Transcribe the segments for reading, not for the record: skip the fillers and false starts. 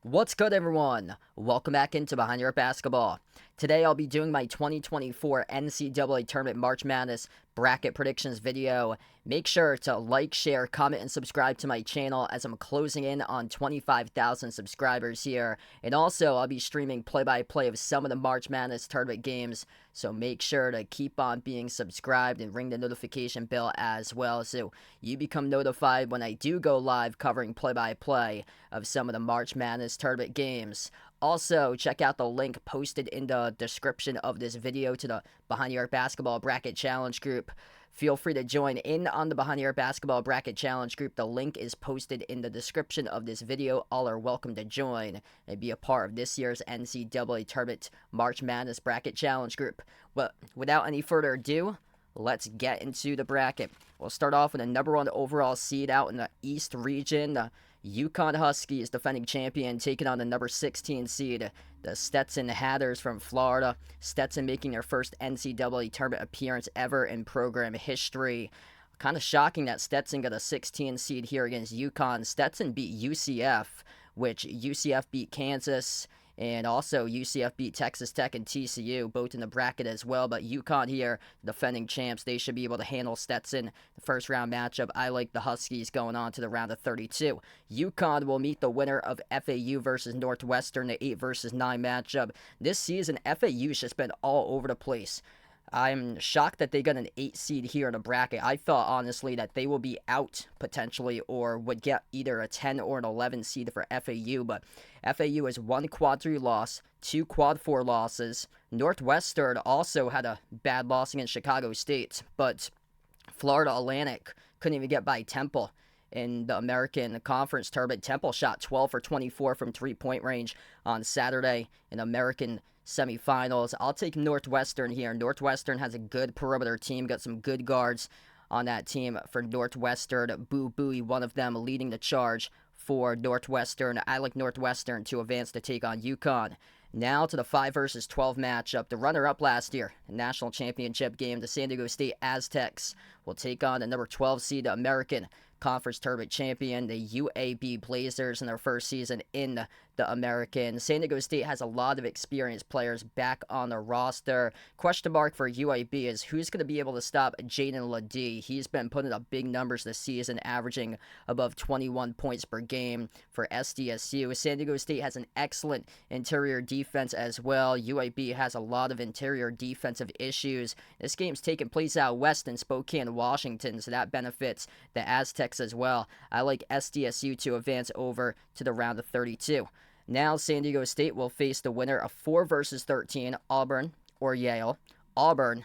What's good, everyone? Welcome back into Behind Your Basketball. Today, I'll be doing my 2024 NCAA Tournament March Madness bracket predictions video. Make sure to like, share, comment, and subscribe to my channel as I'm closing in on 25,000 subscribers here. And also, I'll be streaming play-by-play of some of the March Madness Tournament games, so make sure to keep on being subscribed and ring the notification bell as well, so you become notified when I do go live covering play-by-play of some of the March Madness Tournament games. Also, check out the link posted in the description of this video to the Behind Your Basketball Bracket Challenge group. Feel free to join in on the Behind Your Basketball Bracket Challenge group. The link is posted in the description of this video. All are welcome to join and be a part of this year's NCAA Tournament March Madness Bracket Challenge group. Well, without any further ado, let's get into the bracket. We'll start off with the number 1 overall seed out in the East region. The UConn Huskies, defending champion, taking on the number 16 seed, the Stetson Hatters from Florida. Stetson making their first NCAA tournament appearance ever in program history. Kind of shocking that Stetson got a 16 seed here against UConn. Stetson beat UCF, which UCF beat Kansas. And also, UCF beat Texas Tech and TCU, both in the bracket as well. But UConn here, defending champs, they should be able to handle Stetson. The first round matchup, I like the Huskies going on to the round of 32. UConn will meet the winner of FAU versus Northwestern, the 8 versus 9 matchup. This season, FAU's just been all over the place. I'm shocked that they got an 8 seed here in the bracket. I thought, honestly, that they will be out, potentially, or would get either a 10 or an 11 seed for FAU, but FAU has 1 quad 3 loss, 2 quad 4 losses. Northwestern also had a bad loss against Chicago State, but Florida Atlantic couldn't even get by Temple in the American Conference Tournament. Temple shot 12 for 24 from three-point range on Saturday in American semifinals. I'll take Northwestern here. Northwestern has a good perimeter team, got some good guards on that team for Northwestern. Boo Buie, one of them, leading the charge for Northwestern. I like Northwestern to advance to take on UConn. Now to the 5 versus 12 matchup. The runner-up last year, national championship game, the San Diego State Aztecs will take on the number 12 seed American Conference Tournament champion, the UAB Blazers, in their first season in the American. San Diego State has a lot of experienced players back on the roster. Question mark for UAB is who's going to be able to stop Jaden LeDee. He's been putting up big numbers this season, averaging above 21 points per game for SDSU. San Diego State has an excellent interior defense as well. UAB has a lot of interior defensive issues. This game's taking place out west in Spokane, Washington, so that benefits the Aztecs as well. I like SDSU to advance over to the round of 32. Now San Diego State will face the winner of 4 versus 13, Auburn or Yale. Auburn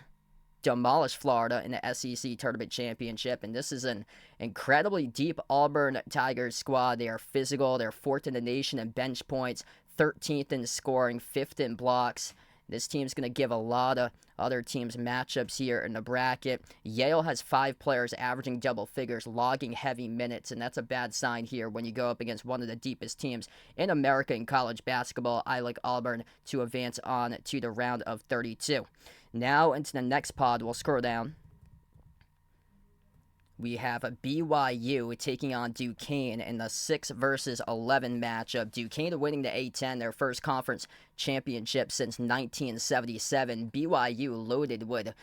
demolished Florida in the SEC Tournament Championship, and this is an incredibly deep Auburn Tigers squad. They are physical. They're 4th in the nation in bench points, 13th in scoring, 5th in blocks. This team's going to give a lot of other teams matchups here in the bracket. Yale has 5 players averaging double figures, logging heavy minutes, and that's a bad sign here when you go up against one of the deepest teams in America in college basketball. I like Auburn to advance on to the round of 32. Now into the next pod, we'll scroll down. We have a BYU taking on Duquesne in the 6 versus 11 matchup. Duquesne winning the A10, their first conference championship since 1977. BYU loaded with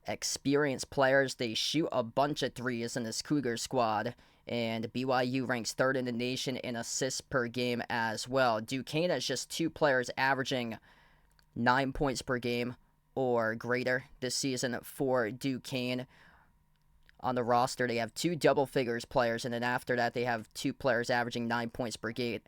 experienced players. They shoot a bunch of threes in this Cougar squad. And BYU ranks 3rd in the nation in assists per game as well. Duquesne has just 2 players averaging 9 points per game or greater this season for Duquesne. On the roster, they have 2 double figures players, and then after that, they have 2 players averaging 9 points per game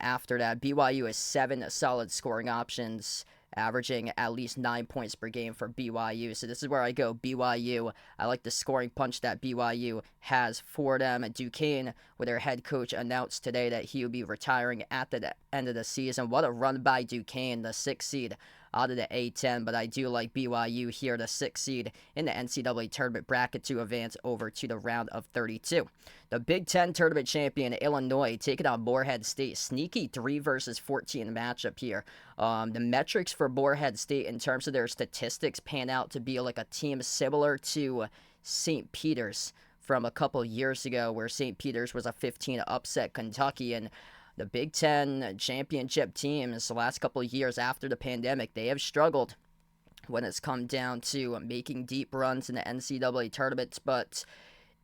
after that. BYU has 7 solid scoring options, averaging at least 9 points per game for BYU. So this is where I go BYU. I like the scoring punch that BYU has for them. Duquesne, with their head coach, announced today that he will be retiring at the end of the season. What a run by Duquesne, the 6th seed out of the A10, but I do like BYU here, the 6th seed in the NCAA tournament bracket, to advance over to the round of 32. The Big Ten tournament champion, Illinois, taking on Morehead State. Sneaky 3 versus 14 matchup here. The metrics for Morehead State in terms of their statistics pan out to be like a team similar to St. Peter's from a couple years ago, where St. Peter's was a 15 upset Kentucky, and the Big Ten championship teams the last couple of years after the pandemic, they have struggled when it's come down to making deep runs in the NCAA tournaments, but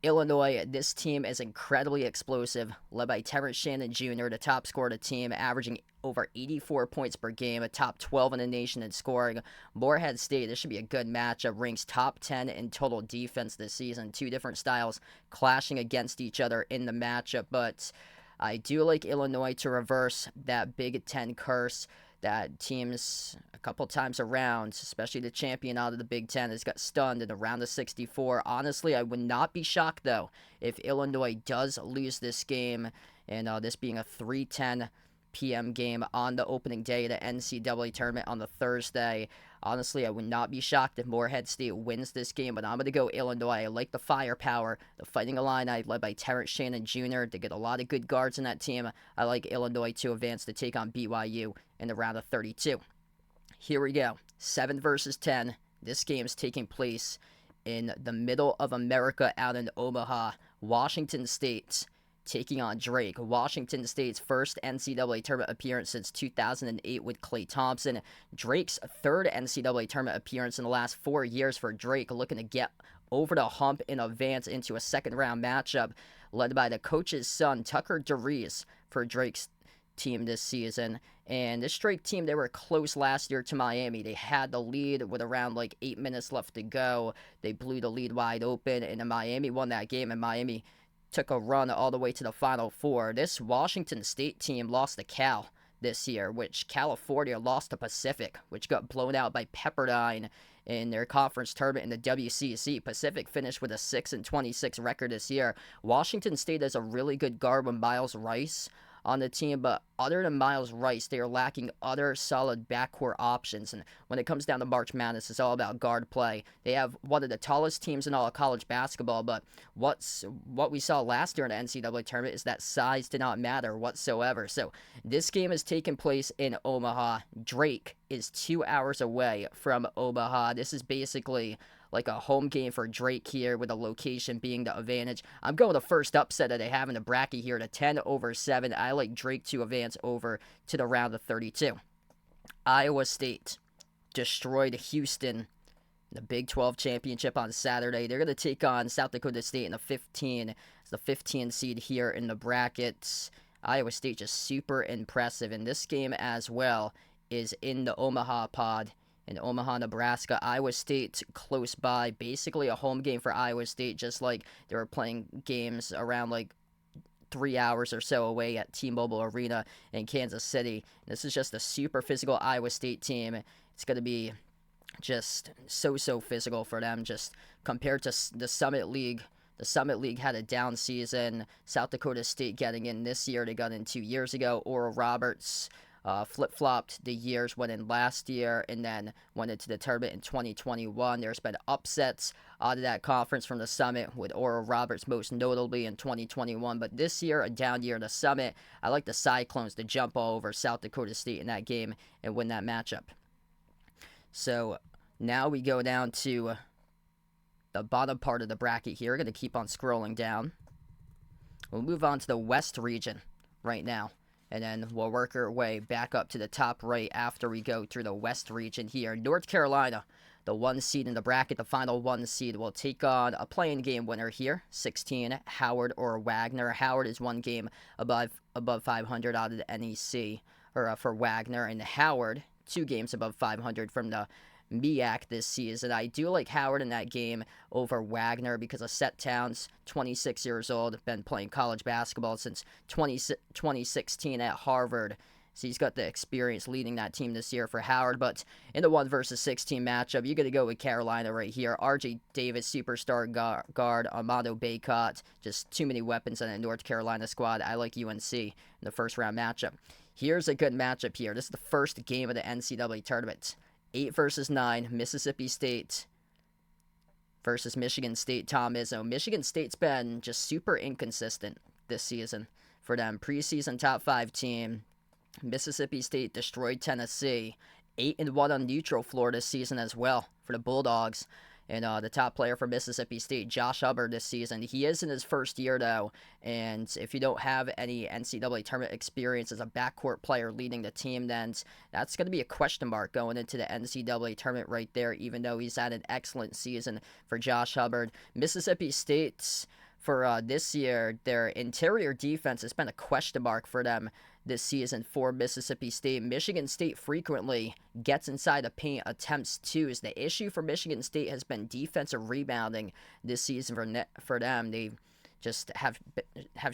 Illinois, this team is incredibly explosive, led by Terrence Shannon Jr., the top scorer of the team, averaging over 84 points per game, a top 12 in the nation in scoring. Morehead State, this should be a good matchup, ranks top 10 in total defense this season. Two different styles clashing against each other in the matchup, but I do like Illinois to reverse that Big Ten curse that teams a couple times around, especially the champion out of the Big Ten, has got stunned in the round of 64. Honestly, I would not be shocked, though, if Illinois does lose this game, and this being a 3:10 p.m. game on the opening day of the NCAA tournament on the Thursday. Honestly, I would not be shocked if Morehead State wins this game, but I'm going to go Illinois. I like the firepower, the Fighting Illini led by Terrence Shannon Jr. They get a lot of good guards in that team. I like Illinois to advance to take on BYU in the round of 32. Here we go. 7 versus 10. This game is taking place in the middle of America out in Omaha. Washington State taking on Drake. Washington State's first NCAA tournament appearance since 2008 with Klay Thompson. Drake's third NCAA tournament appearance in the last 4 years for Drake, looking to get over the hump and advance into a second-round matchup led by the coach's son, Tucker DeRees, for Drake's team this season. And this Drake team, they were close last year to Miami. They had the lead with around 8 minutes left to go. They blew the lead wide open, and then Miami won that game, and Miami took a run all the way to the Final Four. This Washington State team lost to Cal this year, which California lost to Pacific, which got blown out by Pepperdine in their conference tournament in the WCC. Pacific finished with a 6-26 record this year. Washington State has a really good guard with Miles Rice on the team, but other than Miles Rice, they are lacking other solid backcourt options. And when it comes down to March Madness, it's all about guard play. They have one of the tallest teams in all of college basketball, but what we saw last year in the NCAA tournament is that size did not matter whatsoever. So this game is taking place in Omaha. Drake is 2 hours away from Omaha. This is basically like a home game for Drake here, with the location being the advantage. I'm going the first upset that they have in the bracket here to 10-7. I like Drake to advance over to the round of 32. Iowa State destroyed Houston in the Big 12 championship on Saturday. They're going to take on South Dakota State in the 15 seed here in the brackets. Iowa State just super impressive, and this game as well is in the Omaha pod. In Omaha, Nebraska. Iowa State close by. Basically a home game for Iowa State, just like they were playing games around 3 hours or so away at T-Mobile Arena in Kansas City. This is just a super physical Iowa State team. It's going to be just so physical for them, just compared to the Summit League. The Summit League had a down season. South Dakota State getting in this year. They got in 2 years ago. Oral Roberts flip-flopped the years, went in last year, and then went into the tournament in 2021. There's been upsets out of that conference from the Summit, with Oral Roberts most notably in 2021. But this year, a down year in the Summit. I like the Cyclones to jump all over South Dakota State in that game and win that matchup. So now we go down to the bottom part of the bracket here. We're going to keep on scrolling down. We'll move on to the West region right now, and then we'll work our way back up to the top right after we go through the West region here. North Carolina, the 1 seed in the bracket, the final 1 seed, will take on a play-in game winner here, 16, Howard or Wagner. Howard is 1 game above 500 out of the NEC, or for Wagner, and Howard 2 games above 500 from the MEAC this season. I do like Howard in that game over Wagner because of Seth Towns, 26 years old, been playing college basketball since 2016 at Harvard. So he's got the experience leading that team this year for Howard. But in the 1 versus 16 matchup, you're going to go with Carolina right here. R.J. Davis, superstar guard, Armando Bacot. Just too many weapons in the North Carolina squad. I like UNC in the first round matchup. Here's a good matchup here. This is the first game of the NCAA tournament. 8 versus 9, Mississippi State versus Michigan State, Tom Izzo. Michigan State's been just super inconsistent this season for them. Preseason top 5 team. Mississippi State destroyed Tennessee. 8-1 on neutral floor this season as well for the Bulldogs. And the top player for Mississippi State, Josh Hubbard, this season. He is in his first year, though, and if you don't have any NCAA tournament experience as a backcourt player leading the team, then that's going to be a question mark going into the NCAA tournament right there, even though he's had an excellent season for Josh Hubbard. Mississippi State's for this year, their interior defense has been a question mark for them this season for Mississippi State. Michigan State frequently gets inside the paint, attempts twos. The issue for Michigan State has been defensive rebounding this season for them. They just have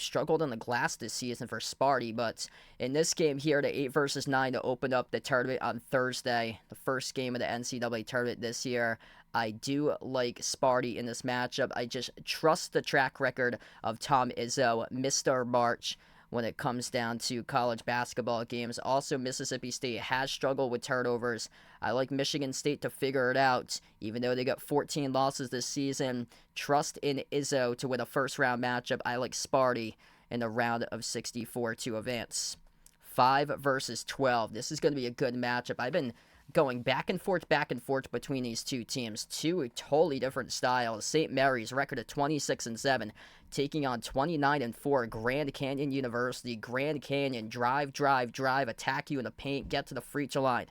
struggled on the glass this season for Sparty, but in this game here, the 8 versus 9 to open up the tournament on Thursday, the first game of the NCAA tournament this year, I do like Sparty in this matchup. I just trust the track record of Tom Izzo, Mr. March, when it comes down to college basketball games. Also, Mississippi State has struggled with turnovers. I like Michigan State to figure it out, even though they got 14 losses this season. Trust in Izzo to win a first-round matchup. I like Sparty in the round of 64 to advance. 5 versus 12. This is going to be a good matchup. I've been going back and forth between these two teams. Two totally different styles. St. Mary's record of 26-7, taking on 29-4 Grand Canyon University. Grand Canyon, drive, attack you in the paint, get to the free throw line.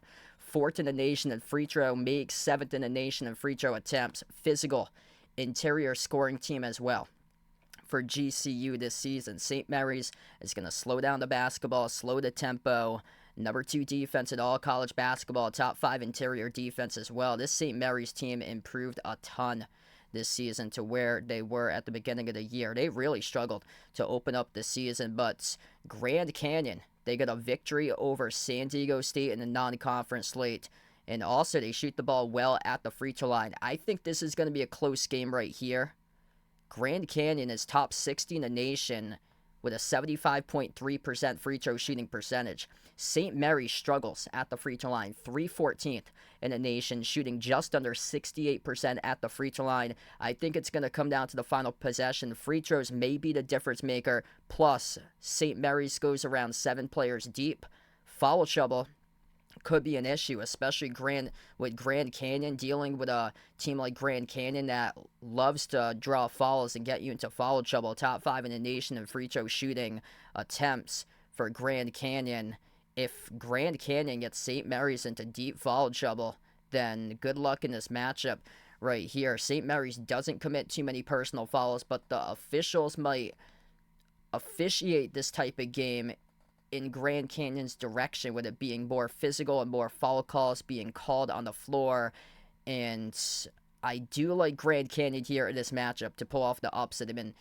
4th in the nation in free throw makes, 7th in the nation in free throw attempts. Physical, interior scoring team as well. For GCU this season, St. Mary's is going to slow down the basketball, slow the tempo. Number 2 defense in all college basketball, top 5 interior defense as well. This St. Mary's team improved a ton this season to where they were at the beginning of the year. They really struggled to open up the season, but Grand Canyon, they got a victory over San Diego State in the non-conference slate, and also they shoot the ball well at the free throw line. I think this is going to be a close game right here. Grand Canyon is top 60 in the nation with a 75.3% free throw shooting percentage. St. Mary's struggles at the free throw line, 314th in the nation, shooting just under 68% at the free throw line. I think it's going to come down to the final possession. Free throws may be the difference maker. Plus, St. Mary's goes around 7 players deep. Foul trouble could be an issue, especially with Grand Canyon, dealing with a team like Grand Canyon that loves to draw fouls and get you into foul trouble. Top 5 in the nation in free throw shooting attempts for Grand Canyon. If Grand Canyon gets St. Mary's into deep foul trouble, then good luck in this matchup right here. St. Mary's doesn't commit too many personal fouls, but the officials might officiate this type of game in Grand Canyon's direction, with it being more physical and more foul calls being called on the floor. And I do like Grand Canyon here in this matchup to pull off the upset. They've been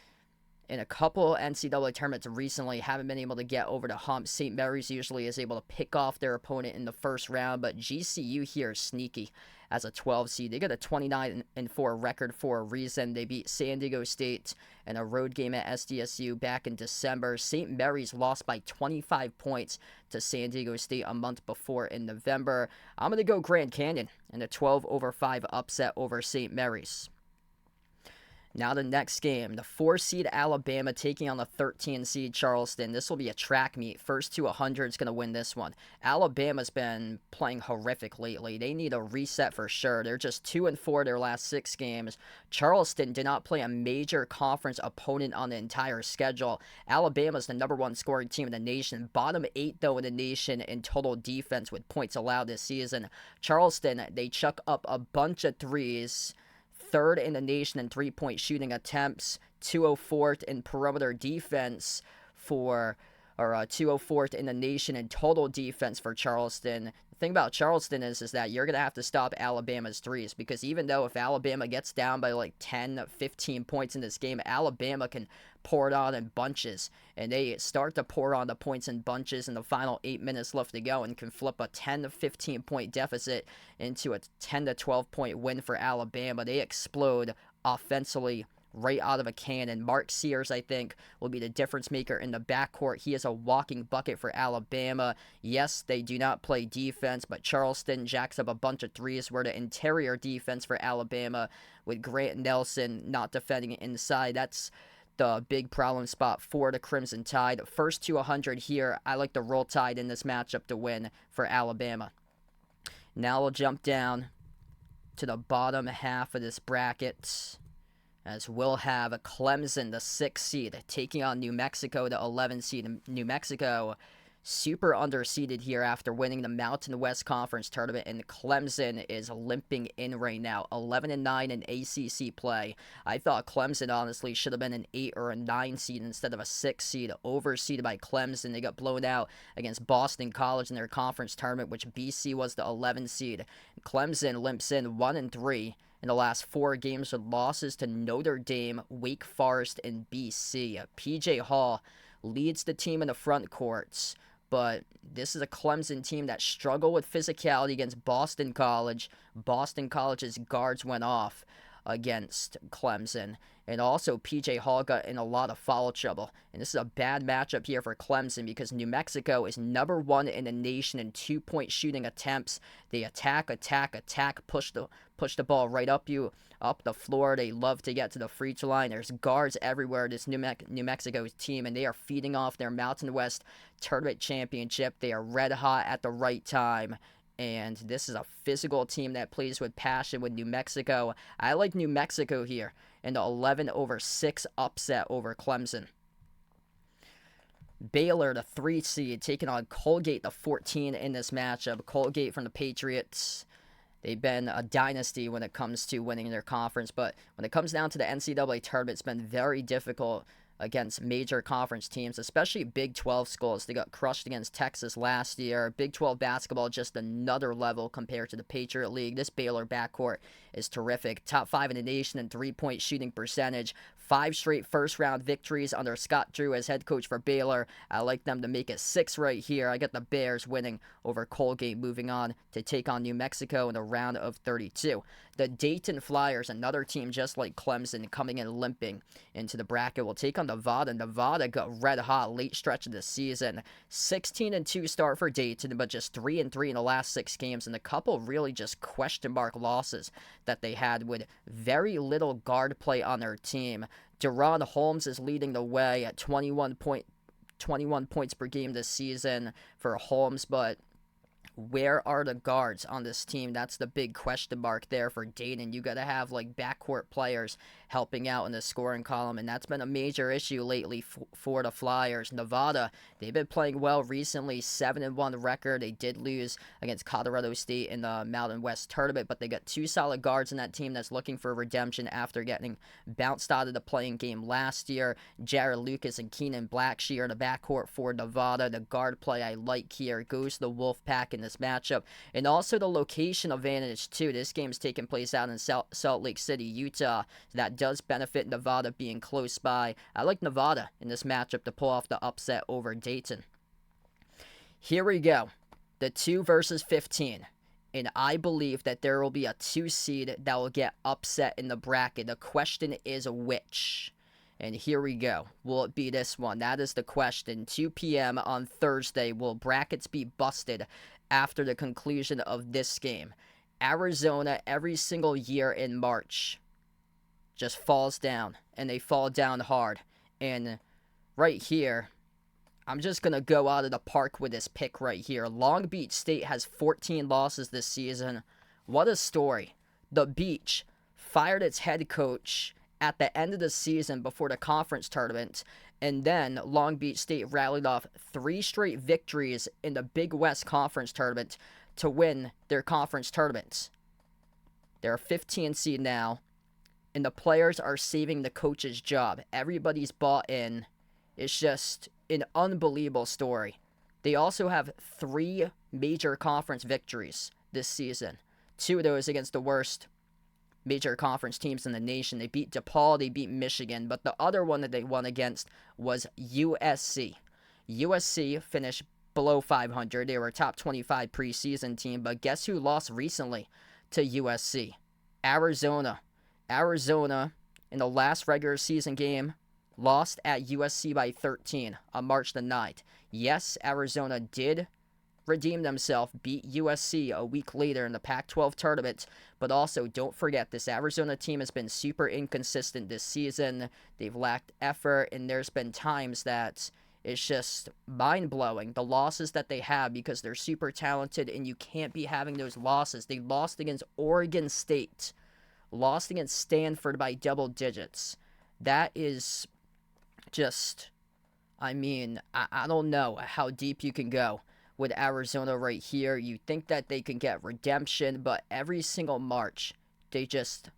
in a couple NCAA tournaments recently, haven't been able to get over the hump. St. Mary's usually is able to pick off their opponent in the first round, but GCU here is sneaky as a 12 seed. They got a 29-4 record for a reason. They beat San Diego State in a road game at SDSU back in December. St. Mary's lost by 25 points to San Diego State a month before in November. I'm going to go Grand Canyon in a 12-5 upset over St. Mary's. Now the next game, the 4-seed Alabama taking on the 13-seed Charleston. This will be a track meet. First to 100 is going to win this one. Alabama's been playing horrific lately. They need a reset for sure. They're just 2-4 their last 6 games. Charleston did not play a major conference opponent on the entire schedule. Alabama's the number 1 scoring team in the nation. Bottom 8, though, in the nation in total defense with points allowed this season. Charleston, they chuck up a bunch of threes. 3rd in the nation in three-point shooting attempts, 204th in perimeter defense 204th in the nation in total defense for Charleston. The thing about Charleston is that you're going to have to stop Alabama's threes, because even though if Alabama gets down by like 10, 15 points in this game, Alabama can pour it on in bunches, and they start to pour on the points in bunches in the final 8 minutes left to go and can flip a 10 to 15 point deficit into a 10 to 12 point win for Alabama. They explode offensively right out of a cannon. Mark Sears, I think, will be the difference maker in the backcourt. He is a walking bucket for Alabama. Yes, they do not play defense, but Charleston jacks up a bunch of threes, where the interior defense for Alabama, with Grant Nelson not defending inside, that's the big problem spot for the Crimson Tide. First to 100 here. I like the Roll Tide in this matchup to win for Alabama. Now we'll jump down to the bottom half of this bracket, as we'll have Clemson, the 6th seed, taking on New Mexico, the 11th seed. New Mexico, super underseeded here after winning the Mountain West Conference tournament, and Clemson is limping in right now, 11-9 in ACC play. I thought Clemson honestly should have been an 8 or a 9 seed instead of a 6 seed, overseeded by Clemson. They got blown out against Boston College in their conference tournament, which BC was the 11 seed. Clemson limps in 1-3 in the last 4 games with losses to Notre Dame, Wake Forest, and BC. PJ Hall leads the team in the front courts, but this is a Clemson team that struggled with physicality against Boston College. Boston College's guards went off against Clemson. And also, PJ Hall got in a lot of foul trouble. And this is a bad matchup here for Clemson because New Mexico is number 1 in the nation in 2-point shooting attempts. They attack, push the ball right up the floor. They love to get to the free throw line. There's guards everywhere, this New Mexico team, and they are feeding off their Mountain West Tournament championship. They are red hot at the right time. And this is a physical team that plays with passion with New Mexico. I like New Mexico here in the 11-6 upset over Clemson. Baylor, the 3 seed, taking on Colgate, the 14 in this matchup. Colgate from the Patriots. They've been a dynasty when it comes to winning their conference, but when it comes down to the NCAA tournament, it's been very difficult against major conference teams, especially Big 12 schools. They got crushed against Texas last year. Big 12 basketball just another level compared to the Patriot League. This Baylor backcourt is terrific. Top 5 in the nation in 3-point shooting percentage. 5 straight first-round victories under Scott Drew as head coach for Baylor. I like them to make it 6 right here. I got the Bears winning over Colgate, moving on to take on New Mexico in the round of 32. The Dayton Flyers, another team just like Clemson, coming in limping into the bracket, will take on Nevada. Nevada got red hot late stretch of the season. 16-2 start for Dayton, but just 3-3 in the last 6 games, and a couple really just question mark losses that they had with very little guard play on their team. Deron Holmes is leading the way at 21 points per game this season for Holmes, but where are the guards on this team? That's the big question mark there for Dayton. You got to have like backcourt players helping out in the scoring column, and that's been a major issue lately for the Flyers. Nevada, they've been playing well recently, 7-1 record. They did lose against Colorado State in the Mountain West tournament, but they got 2 solid guards in that team that's looking for redemption after getting bounced out of the playing game last year. Jared Lucas and Keenan Blackshear in the backcourt for Nevada. The guard play I like here goes to the Wolfpack in this matchup, and also the location advantage too. This game's taking place out in Salt Lake City, Utah. So that does benefit Nevada being close by. I like Nevada in this matchup to pull off the upset over Dayton. Here we go. The 2 versus 15. And I believe that there will be a 2 seed that will get upset in the bracket. The question is which? And here we go. Will it be this one? That is the question. 2 p.m. on Thursday. Will brackets be busted after the conclusion of this game? Arizona, every single year in March, just falls down, and they fall down hard. And right here, I'm just going to go out of the park with this pick right here. Long Beach State has 14 losses this season. What a story. The Beach fired its head coach at the end of the season before the conference tournament, and then Long Beach State rallied off 3 straight victories in the Big West Conference tournament to win their conference tournaments. They're a 15 seed now, and the players are saving the coach's job. Everybody's bought in. It's just an unbelievable story. They also have 3 major conference victories this season. 2 of those against the worst major conference teams in the nation. They beat DePaul, they beat Michigan, but the other one that they won against was USC. USC finished below 500. They were a top 25 preseason team, but guess who lost recently to USC? Arizona. Arizona, in the last regular season game, lost at USC by 13 on March the 9th. Yes, Arizona did redeem themselves, beat USC a week later in the Pac-12 tournament, but also don't forget this Arizona team has been super inconsistent this season. They've lacked effort, and there's been times that It's just mind-blowing, the losses that they have, because they're super talented, and you can't be having those losses. They lost against Oregon State, lost against Stanford by double digits. That is just, I mean, I don't know how deep you can go with Arizona right here. You think that they can get redemption, but every single March, they just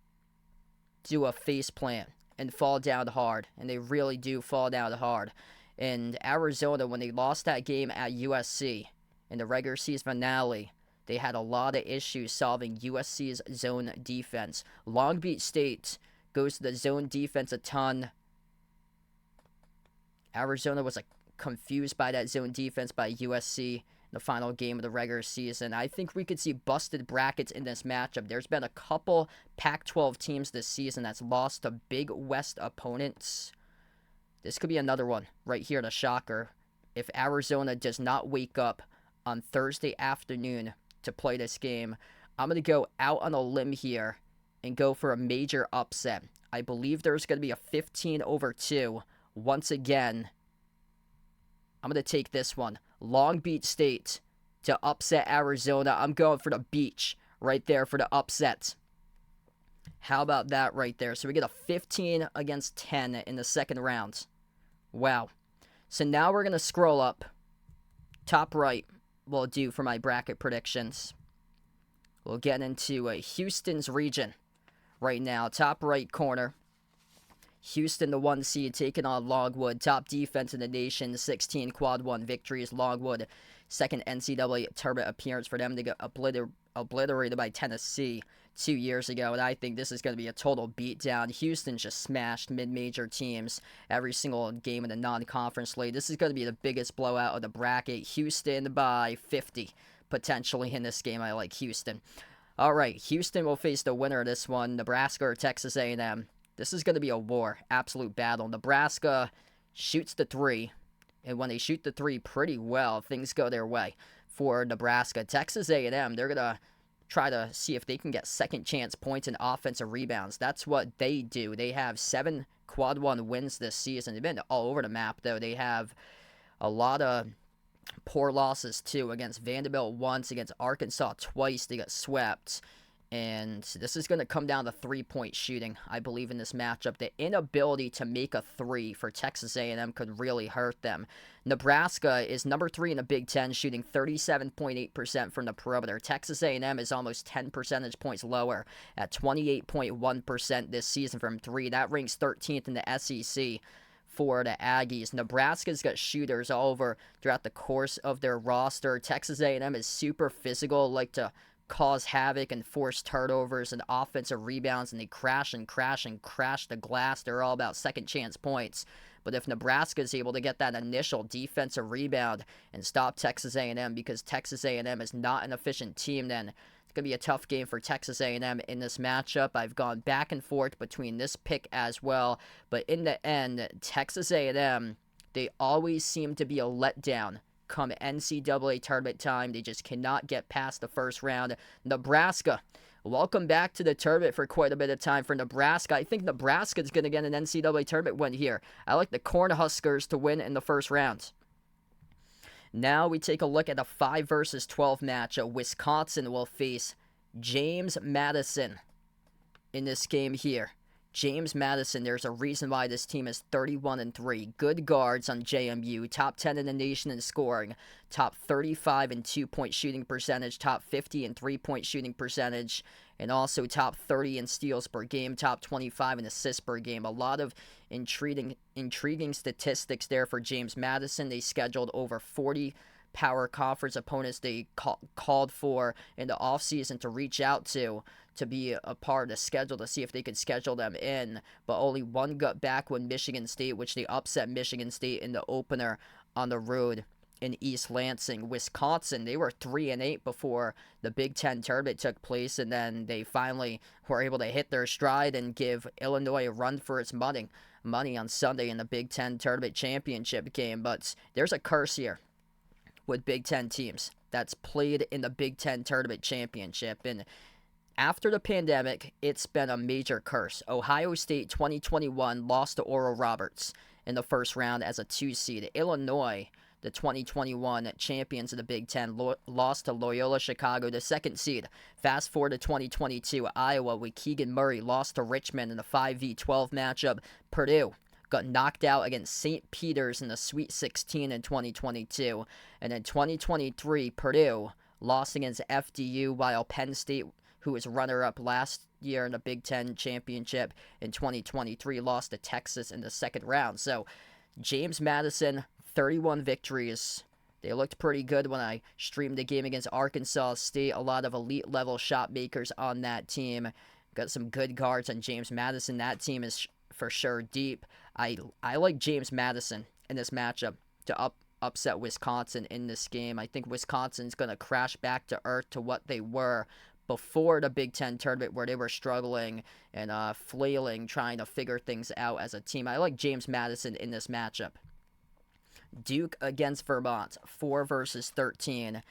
do a face plant and fall down hard, and they really do fall down hard. And Arizona, when they lost that game at USC in the regular season finale, they had a lot of issues solving USC's zone defense. Long Beach State goes to the zone defense a ton. Arizona was confused by that zone defense by USC in the final game of the regular season. I think we could see busted brackets in this matchup. There's been a couple Pac-12 teams this season that's lost to Big West opponents. This could be another one right here, the shocker. If Arizona does not wake up on Thursday afternoon to play this game, I'm going to go out on a limb here and go for a major upset. I believe there's going to be a 15-2. Once again, I'm going to take this one. Long Beach State to upset Arizona. I'm going for the beach right there for the upset. How about that right there? So we get a 15-10 in the second round. Wow. So now we're going to scroll up. Top right will do for my bracket predictions. We'll get into Houston's region right now. Top right corner. Houston, the 1 seed, taking on Longwood. Top defense in the nation, 16 quad 1 victories. Longwood, second NCAA tournament appearance for them to get obliterated by Tennessee 2 years ago. And I think this is going to be a total beatdown. Houston just smashed mid-major teams every single game in the non-conference slate. This is going to be the biggest blowout of the bracket. Houston by 50, potentially, in this game. I like Houston. All right, Houston will face the winner of this one, Nebraska or Texas A&M. This is going to be a war, absolute battle. Nebraska shoots the three, and when they shoot the three pretty well, things go their way for Nebraska. Texas A&M, they're going to try to see if they can get second chance points and offensive rebounds. That's what they do. They have 7 quad 1 wins this season. They've been all over the map, though. They have a lot of poor losses, too, against Vanderbilt once, against Arkansas twice. They got swept. And this is going to come down to three-point shooting, I believe, in this matchup. The inability to make a three for Texas A&M could really hurt them. Nebraska is number 3 in the Big Ten, shooting 37.8% from the perimeter. Texas A&M is almost 10 percentage points lower at 28.1% this season from 3. That ranks 13th in the SEC for the Aggies. Nebraska's got shooters all over throughout the course of their roster. Texas A&M is super physical, like to cause havoc and force turnovers and offensive rebounds, and they crash the glass. They're all about second chance points. But if Nebraska is able to get that initial defensive rebound and stop Texas A&M, because Texas A&M is not an efficient team, then it's going to be a tough game for Texas A&M in this matchup. I've gone back and forth between this pick as well, but in the end, Texas A&M, they always seem to be a letdown come NCAA tournament time. They just cannot get past the first round. Nebraska, welcome back to the tournament for quite a bit of time for Nebraska. I think Nebraska is going to get an NCAA tournament win here. I like the Cornhuskers to win in the first round. Now we take a look at a 5 versus 12 match. Wisconsin will face James Madison in this game here. James Madison, there's a reason why this team is 31-3. Good guards on JMU, top 10 in the nation in scoring, top 35 in 2-point shooting percentage, top 50 in 3-point shooting percentage, and also top 30 in steals per game, top 25 in assists per game. A lot of intriguing statistics there for James Madison. They scheduled over 40 power conference opponents they called for in the offseason to reach out to be a part of the schedule to see if they could schedule them in, but only one got back when Michigan State, which they upset Michigan State in the opener on the road in East Lansing. Wisconsin, they were 3-8 before the Big Ten tournament took place, and then they finally were able to hit their stride and give Illinois a run for its money on Sunday in the Big Ten tournament championship game. But there's a curse here with Big Ten teams that's played in the Big Ten tournament championship, and after the pandemic, it's been a major curse. Ohio State 2021 lost to Oral Roberts, in the first round as a 2 seed. Illinois, the 2021 champions of the Big Ten, lost to Loyola Chicago, the 2nd seed. Fast forward to 2022, Iowa with Keegan Murray lost to Richmond in the 5v12 matchup. Purdue got knocked out against St. Peter's in the Sweet 16 in 2022. And in 2023, Purdue lost against FDU, while Penn State, who was runner-up last year in the Big Ten championship in 2023, lost to Texas in the 2nd round. So James Madison, 31 victories. They looked pretty good when I streamed the game against Arkansas State. A lot of elite-level shot makers on that team. Got some good guards on James Madison. That team is for sure deep. I like James Madison in this matchup to upset Wisconsin in this game. I think Wisconsin's going to crash back to earth to what they were before the Big Ten tournament, where they were struggling and flailing, trying to figure things out as a team. I like James Madison in this matchup. Duke against Vermont, 4 versus 13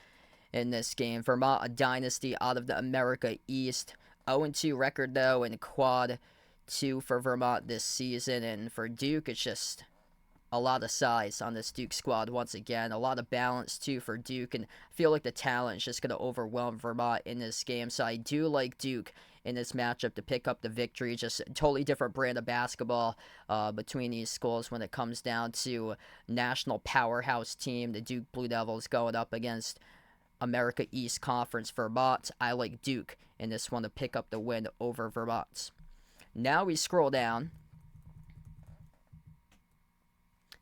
in this game. Vermont, a dynasty out of the America East. 0-2 record, though, in quad 2 for Vermont this season. And for Duke, it's just a lot of size on this Duke squad once again. A lot of balance, too, for Duke. And I feel like the talent is just going to overwhelm Vermont in this game. So I do like Duke in this matchup to pick up the victory. Just a totally different brand of basketball between these schools when it comes down to national powerhouse team. The Duke Blue Devils going up against America East Conference Vermont. I like Duke in this one to pick up the win over Vermont. Now we scroll down.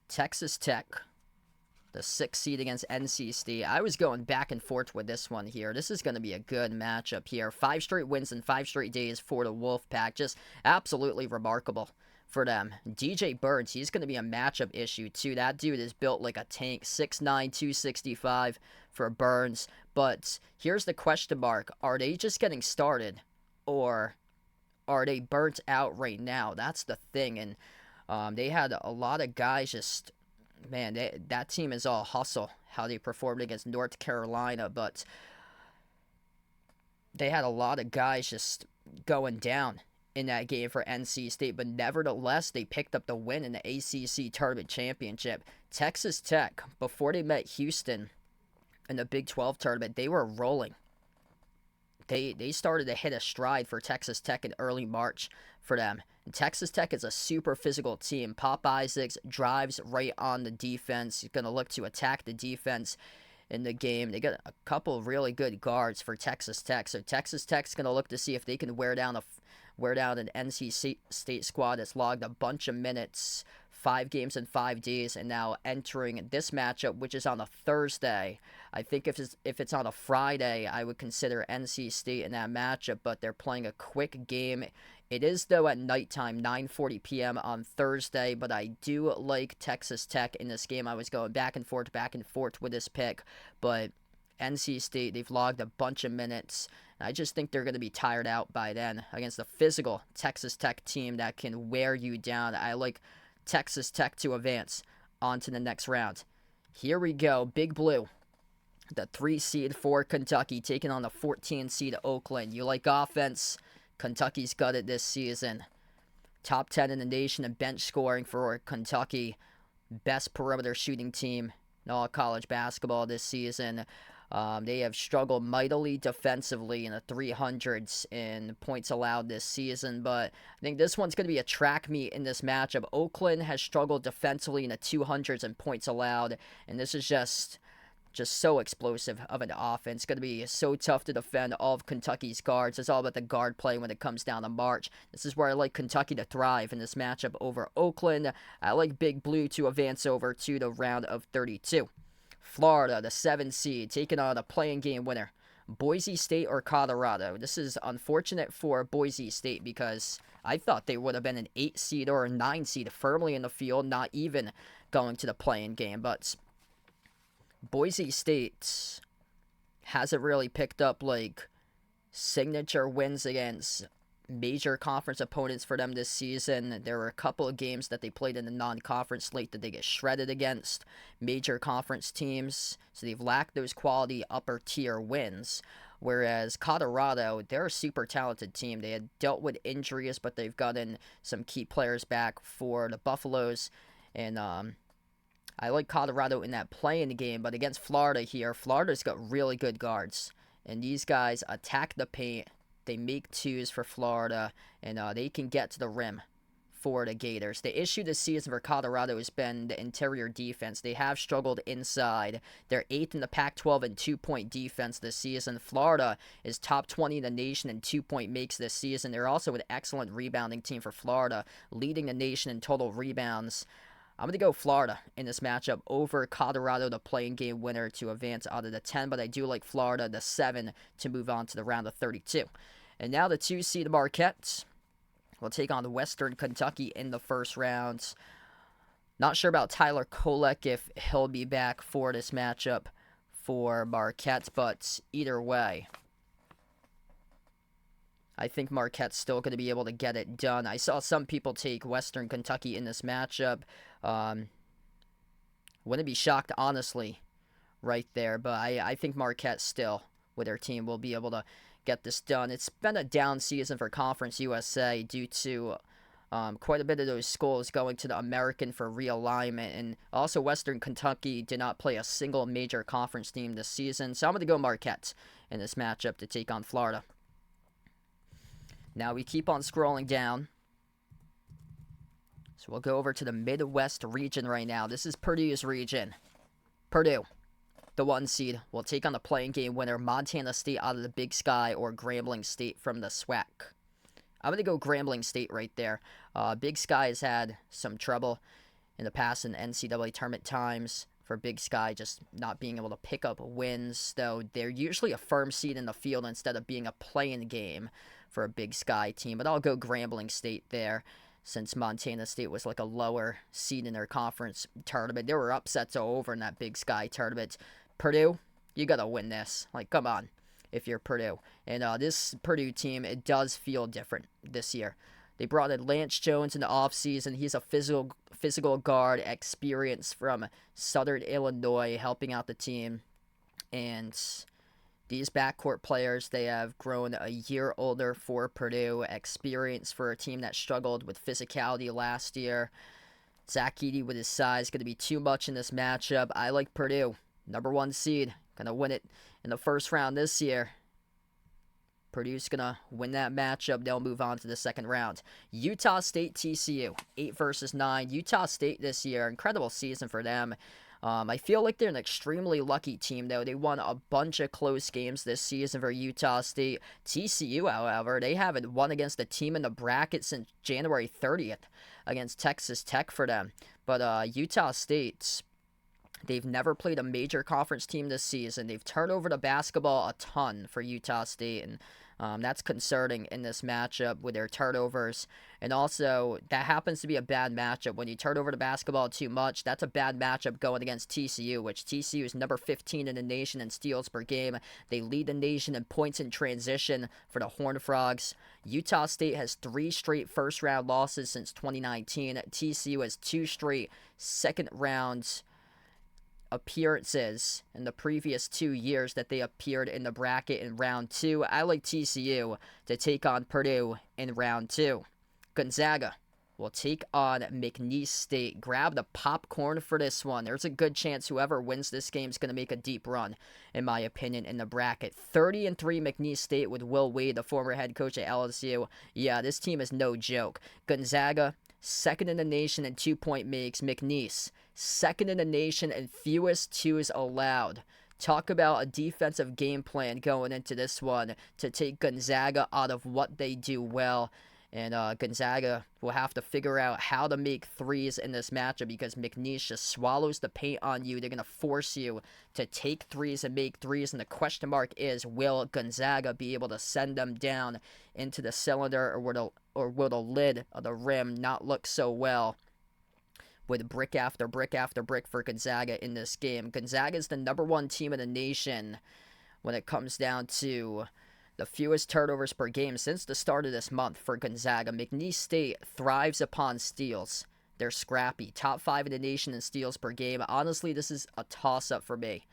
Texas Tech, the 6th seed against NC State. I was going back and forth with this one here. This is going to be a good matchup here. 5 straight wins in 5 straight days for the Wolfpack. Just absolutely remarkable for them. DJ Burns, he's going to be a matchup issue too. That dude is built like a tank. 6'9", 265 for Burns. But here's the question mark. Are they just getting started, or are they burnt out right now? That's the thing. And they had a lot of guys just, man, that team is all hustle, how they performed against North Carolina. But they had a lot of guys just going down in that game for NC State. But nevertheless, they picked up the win in the ACC Tournament Championship. Texas Tech, before they met Houston in the Big 12 tournament, they were rolling. They started to hit a stride for Texas Tech in early March for them. And Texas Tech is a super physical team. Pop Isaacs drives right on the defense. He's going to look to attack the defense in the game. They got a couple of really good guards for Texas Tech. So Texas Tech's going to look to see if they can wear down an NC State squad that's logged a bunch of minutes, 5 games in 5 days, and now entering this matchup, which is on a Thursday. I think if it's on a Friday, I would consider NC State in that matchup, but they're playing a quick game. It is, though, at nighttime, 9:40 p.m. on Thursday, but I do like Texas Tech in this game. I was going back and forth with this pick, but NC State, they've logged a bunch of minutes. I just think they're going to be tired out by then against a physical Texas Tech team that can wear you down. I like Texas Tech to advance on to the next round. Here we go. Big Blue, the 3 seed for Kentucky, taking on the 14 seed Oakland. You like offense? Kentucky's got it this season. Top 10 in the nation in bench scoring for Kentucky. Best perimeter shooting team in all college basketball this season. They have struggled mightily defensively in the 300s in points allowed this season, but I think this one's going to be a track meet in this matchup. Oakland has struggled defensively in the 200s in points allowed, and this is just so explosive of an offense. It's going to be so tough to defend all of Kentucky's guards. It's all about the guard play when it comes down to March. This is where I like Kentucky to thrive in this matchup over Oakland. I like Big Blue to advance over to the round of 32. Florida, the 7 seed, taking on a play-in game winner, Boise State or Colorado. This is unfortunate for Boise State because I thought they would have been an 8 seed or a 9 seed firmly in the field, not even going to the play-in game. But Boise State hasn't really picked up like signature wins against major conference opponents for them this season. There were a couple of games that they played in the non-conference slate that they get shredded against major conference teams, so they've lacked those quality upper tier wins. Whereas Colorado, they're a super talented team. They had dealt with injuries, but they've gotten some key players back for the Buffaloes And I like Colorado in that play-in game, but against Florida here, Florida's got really good guards. And these guys attack the paint. They make twos for Florida, and they can get to the rim for the Gators. The issue this season for Colorado has been the interior defense. They have struggled inside. They're 8th in the Pac-12 in two-point defense this season. Florida is top 20 in the nation in two-point makes this season. They're also an excellent rebounding team for Florida, leading the nation in total rebounds. I'm going to go Florida in this matchup over Colorado, the play-in game winner, to advance out of the 10, but I do like Florida, the 7, to move on to the round of 32. And now the 2 seed Marquette will take on Western Kentucky in the first round. Not sure about Tyler Kolek if he'll be back for this matchup for Marquette, but either way, I think Marquette's still going to be able to get it done. I saw some people take Western Kentucky in this matchup. Wouldn't be shocked, honestly, right there, but I think Marquette still, with their team, will be able to get this done. It's been a down season for Conference USA due to quite a bit of those schools going to the American for realignment, and also Western Kentucky did not play a single major conference team this season, so I'm going to go Marquette in this matchup to take on Florida. Now we keep on scrolling down, so we'll go over to the Midwest region right now. This is Purdue's region. Purdue, the 1 seed, will take on the play-in game winner Montana State out of the Big Sky, or Grambling State from the SWAC. I'm going to go Grambling State right there. Big Sky has had some trouble in the past in NCAA tournament times for Big Sky just not being able to pick up wins, though they're usually a firm seed in the field instead of being a play-in game for a Big Sky team. But I'll go Grambling State there, since Montana State was like a lower seed in their conference tournament. There were upsets all over in that Big Sky tournament. Purdue, you got to win this. Like, come on, if you're Purdue. And this Purdue team, it does feel different this year. They brought in Lance Jones in the offseason. He's a physical guard, experience from Southern Illinois, helping out the team. And these backcourt players, they have grown a year older for Purdue, experience for a team that struggled with physicality last year. Zach Edey with his size going to be too much in this matchup. I like Purdue, number 1 seed, going to win it in the first round this year. Purdue's going to win that matchup. They'll move on to the second round. Utah State TCU, 8 versus 9. Utah State this year, incredible season for them. I feel like they're an extremely lucky team, though. They won a bunch of close games this season for Utah State. TCU, however, they haven't won against a team in the bracket since January 30th against Texas Tech for them. But Utah State, they've never played a major conference team this season. They've turned over the basketball a ton for Utah State, and that's concerning in this matchup with their turnovers. And also, that happens to be a bad matchup. When you turn over the basketball too much, that's a bad matchup going against TCU, which TCU is number 15 in the nation in steals per game. They lead the nation in points in transition for the Horned Frogs. Utah State has 3 straight first-round losses since 2019. TCU has 2 straight second-round appearances in the previous 2 years that they appeared in the bracket in round 2. I like TCU to take on Purdue in round 2. Gonzaga will take on McNeese State. Grab the popcorn for this one. There's a good chance whoever wins this game is going to make a deep run, in my opinion, in the bracket. 30-3 McNeese State with Will Wade, the former head coach at LSU. Yeah, this team is no joke. Gonzaga, 2nd in the nation in 2-point makes. McNeese, 2nd in the nation in fewest twos allowed. Talk about a defensive game plan going into this one to take Gonzaga out of what they do well. And Gonzaga will have to figure out how to make threes in this matchup because McNeese just swallows the paint on you. They're going to force you to take threes and make threes. And the question mark is, will Gonzaga be able to send them down into the cylinder, or will the lid of the rim not look so well with brick after brick after brick for Gonzaga in this game? Gonzaga is the number 1 team in the nation when it comes down to the fewest turnovers per game since the start of this month for Gonzaga. McNeese State thrives upon steals. They're scrappy. Top 5 in the nation in steals per game. Honestly, this is a toss-up for me.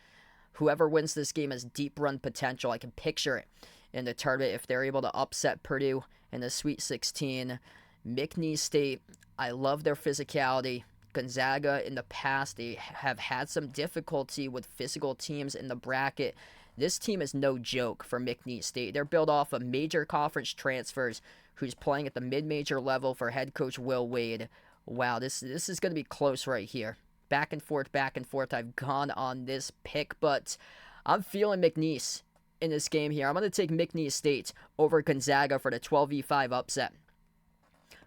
Whoever wins this game has deep run potential. I can picture it in the tournament if they're able to upset Purdue in the Sweet 16. McNeese State, I love their physicality. Gonzaga in the past, they have had some difficulty with physical teams in the bracket. This team is no joke for McNeese State. They're built off of major conference transfers who's playing at the mid-major level for head coach Will Wade. Wow, this is going to be close right here. Back and forth, back and forth. I've gone on this pick, but I'm feeling McNeese in this game here. I'm going to take McNeese State over Gonzaga for the 12v5 upset.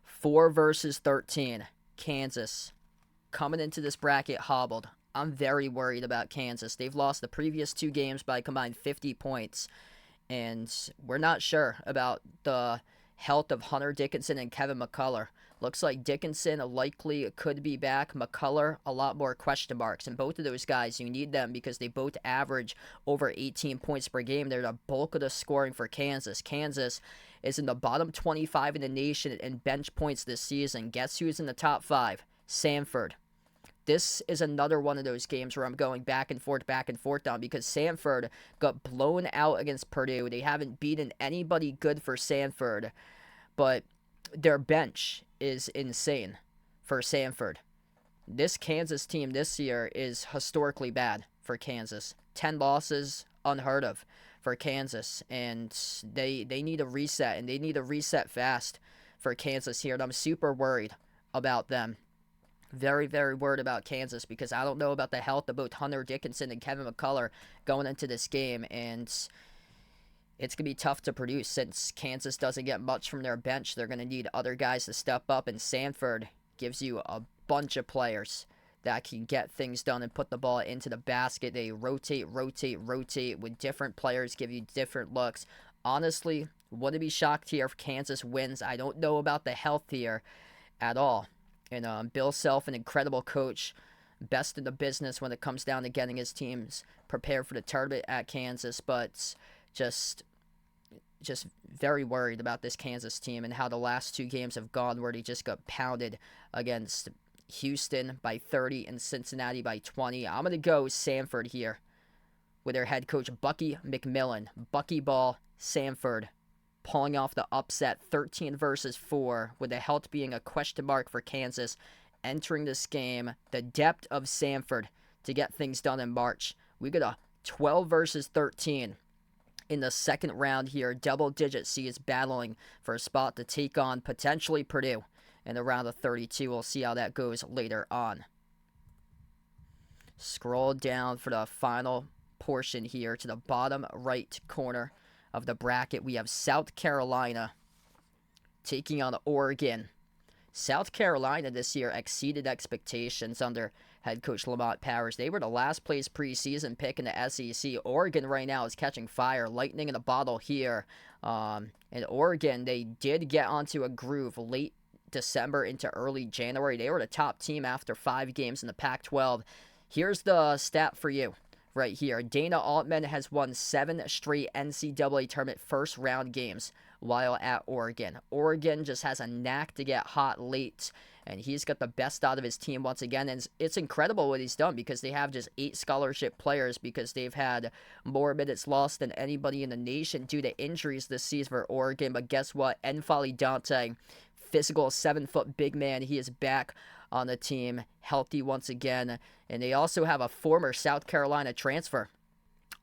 4 versus 13. Kansas coming into this bracket hobbled. I'm very worried about Kansas. They've lost the previous 2 games by a combined 50 points. And we're not sure about the health of Hunter Dickinson and Kevin McCullough. Looks like Dickinson likely could be back. McCullough, a lot more question marks. And both of those guys, you need them because they both average over 18 points per game. They're the bulk of the scoring for Kansas. Kansas is in the bottom 25 in the nation in bench points this season. Guess who's in the top 5? Samford. This is another one of those games where I'm going back and forth on because Samford got blown out against Purdue. They haven't beaten anybody good for Samford, but their bench is insane for Samford. This Kansas team this year is historically bad for Kansas. 10 losses, unheard of for Kansas, and they need a reset, and they need a reset fast for Kansas here, and I'm super worried about them. Very, very worried about Kansas because I don't know about the health of both Hunter Dickinson and Kevin McCullough going into this game, and it's going to be tough to produce since Kansas doesn't get much from their bench. They're going to need other guys to step up, and Samford gives you a bunch of players that can get things done and put the ball into the basket. They rotate with different players, give you different looks. Honestly, wouldn't be shocked here if Kansas wins. I don't know about the health here at all. And Bill Self, an incredible coach, best in the business when it comes down to getting his teams prepared for the tournament at Kansas, but just very worried about this Kansas team and how the last 2 games have gone where they just got pounded against Houston by 30 and Cincinnati by 20. I'm going to go Samford here with their head coach Bucky McMillan. Bucky Ball, Samford, pulling off the upset 13 versus 4 with the health being a question mark for Kansas entering this game. The depth of Samford to get things done in March. We got a 12 versus 13 in the second round here. Double-digit seeds battling for a spot to take on potentially Purdue in the round of 32. We'll see how that goes later on. Scroll down for the final portion here to the bottom right corner of the bracket. We have South Carolina taking on Oregon. South Carolina this year exceeded expectations under head coach Lamont Powers. They were the last place preseason pick in the SEC. Oregon right now is catching fire, lightning in a bottle here. And Oregon, they did get onto a groove late December into early January. They were the top team after 5 games in the Pac-12. Here's the stat for you right here. Dana Altman has won 7 straight NCAA tournament first round games while at Oregon. Oregon just has a knack to get hot late, and he's got the best out of his team once again. And it's incredible what he's done because they have just 8 scholarship players because they've had more minutes lost than anybody in the nation due to injuries this season for Oregon. But guess what? N'Faly Dante, physical 7-foot big man, he is back on the team, healthy once again. And they also have a former South Carolina transfer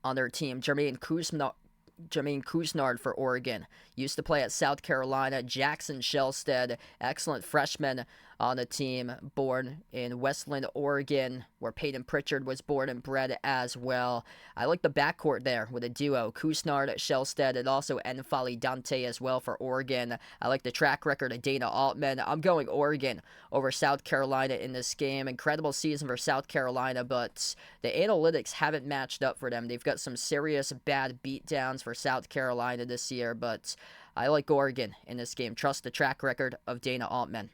on their team, Jermaine Couisnard for Oregon. Used to play at South Carolina. Jackson Shellstead, excellent freshman on the team, born in Westland, Oregon, where Peyton Pritchard was born and bred as well. I like the backcourt there with a duo, Couisnard, Shellstead, and also N'Faly Dante as well for Oregon. I like the track record of Dana Altman. I'm going Oregon over South Carolina in this game. Incredible season for South Carolina, but the analytics haven't matched up for them. They've got some serious bad beatdowns for South Carolina this year, but I like Oregon in this game. Trust the track record of Dana Altman.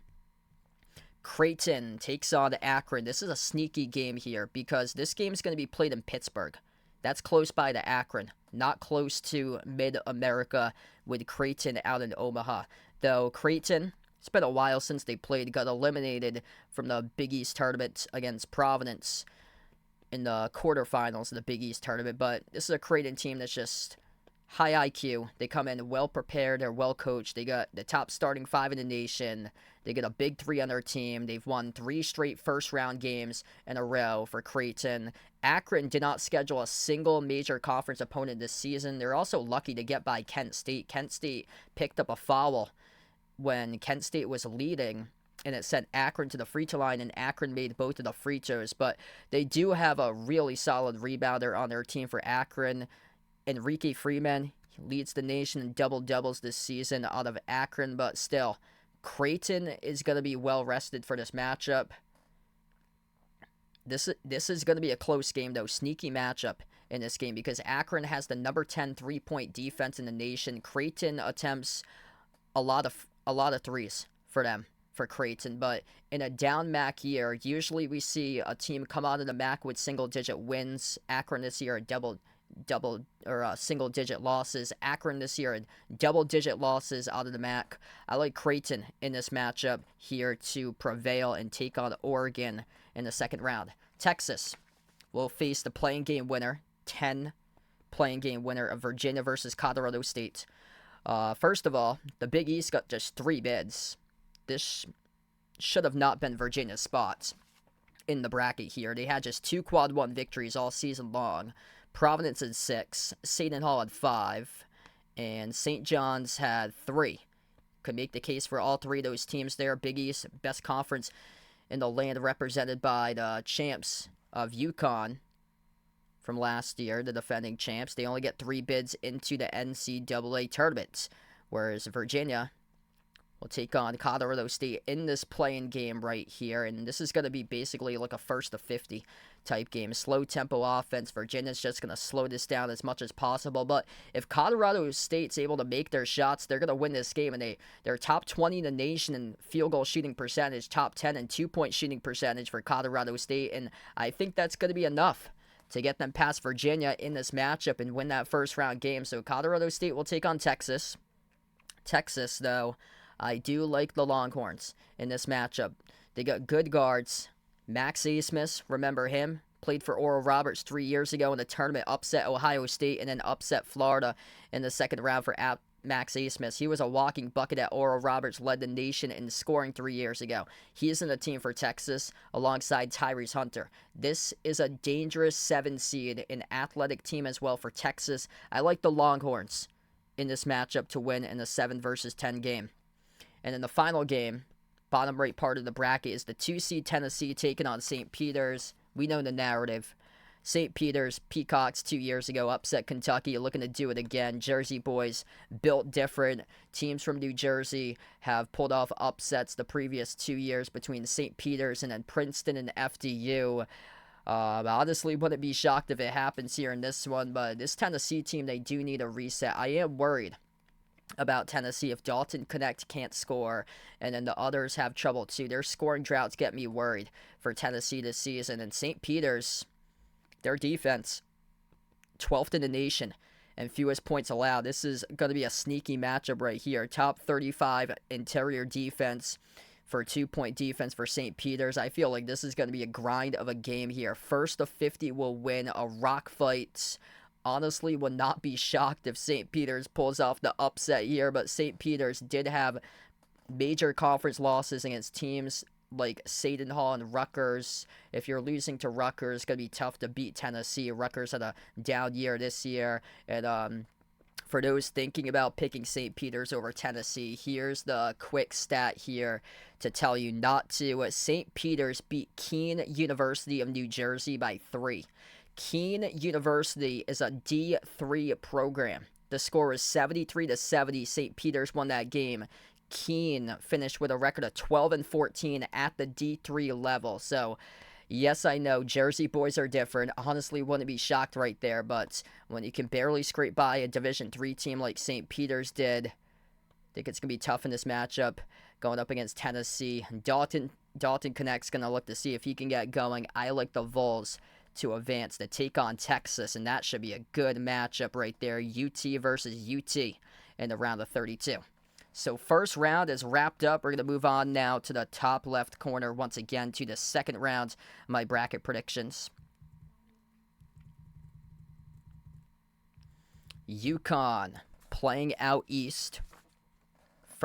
Creighton takes on Akron. This is a sneaky game here because this game is going to be played in Pittsburgh. That's close by to Akron, not close to Mid-America with Creighton out in Omaha. Though Creighton, it's been a while since they played, got eliminated from the Big East tournament against Providence in the quarterfinals of the Big East tournament. But this is a Creighton team that's just high IQ. They come in well prepared. They're well coached. They got the top starting 5 in the nation. They get a big 3 on their team. They've won 3 straight first-round games in a row for Creighton. Akron did not schedule a single major conference opponent this season. They're also lucky to get by Kent State. Kent State picked up a foul when Kent State was leading, and it sent Akron to the free throw line, and Akron made both of the free throws. But they do have a really solid rebounder on their team for Akron. Enrique Freeman leads the nation in double-doubles this season out of Akron, but still, Creighton is going to be well-rested for this matchup. This is going to be a close game, though. Sneaky matchup in this game because Akron has the number 10 3-point defense in the nation. Creighton attempts a lot of threes for them, for Creighton, but in a down MAC year, usually we see a team come out of the MAC with single-digit wins. Akron this year single-digit losses. Akron this year double-digit losses out of the MAC. I like Creighton in this matchup here to prevail and take on Oregon in the second round. Texas will face the playing game winner, 10 playing game winner of Virginia versus Colorado State. First of all, the Big East got just 3 bids. This should have not been Virginia's spot in the bracket here. They had just 2 quad 1 victories all season long. Providence had 6, Seton Hall had 5, and St. John's had 3. Could make the case for all 3 of those teams there. Big East, best conference in the land, represented by the champs of UConn from last year, the defending champs. They only get 3 bids into the NCAA tournament, whereas Virginia will take on Colorado State in this playing game right here, and this is going to be basically like a first to 50 type game. Slow tempo offense. Virginia's just going to slow this down as much as possible, but if Colorado State's able to make their shots, they're going to win this game, and they're top 20 in the nation in field goal shooting percentage, top 10 in 2-point shooting percentage for Colorado State, and I think that's going to be enough to get them past Virginia in this matchup and win that first round game. So Colorado State will take on Texas. Texas, though, I do like the Longhorns in this matchup. They got good guards. Max Asmus, remember him? Played for Oral Roberts 3 years ago in the tournament, upset Ohio State, and then upset Florida in the second round for Max Asmus. He was a walking bucket at Oral Roberts, led the nation in scoring 3 years ago. He is in the team for Texas alongside Tyrese Hunter. This is a dangerous 7 seed, an athletic team as well for Texas. I like the Longhorns in this matchup to win in the 7 versus 10 game. And in the final game, bottom right part of the bracket, is the 2 seed Tennessee taking on St. Peter's. We know the narrative. St. Peter's Peacocks 2 years ago upset Kentucky, looking to do it again. Jersey boys built different. Teams from New Jersey have pulled off upsets the previous 2 years between St. Peter's and then Princeton and FDU. Honestly, wouldn't be shocked if it happens here in this one, but this Tennessee team, they do need a reset. I am worried about Tennessee if Dalton Connect can't score, and then the others have trouble too. Their scoring droughts get me worried for Tennessee this season. And St. Peter's, their defense, 12th in the nation and fewest points allowed. This is going to be a sneaky matchup right here. Top 35 interior defense for 2-point defense for St. Peter's. I feel like this is going to be a grind of a game here. First of 50 will win a rock fight. Honestly, would not be shocked if St. Peter's pulls off the upset here, but St. Peter's did have major conference losses against teams like Seton Hall and Rutgers. If you're losing to Rutgers, it's going to be tough to beat Tennessee. Rutgers had a down year this year, and for those thinking about picking St. Peter's over Tennessee, here's the quick stat here to tell you not to. St. Peter's beat Keene University of New Jersey by 3. Keene University is a D3 program. The score was 73-70. St. Peter's won that game. Keene finished with a record of 12-14 at the D3 level. So, yes, I know Jersey boys are different. Honestly, wouldn't be shocked right there. But when you can barely scrape by a Division III team like St. Peter's did, I think it's going to be tough in this matchup going up against Tennessee. Dalton Connect's going to look to see if he can get going. I like the Vols to advance to take on Texas, and that should be a good matchup right there. UT versus UT in the round of 32. So first round is wrapped up. We're going to move on now to the top left corner once again to the second round, my bracket predictions. UConn playing out east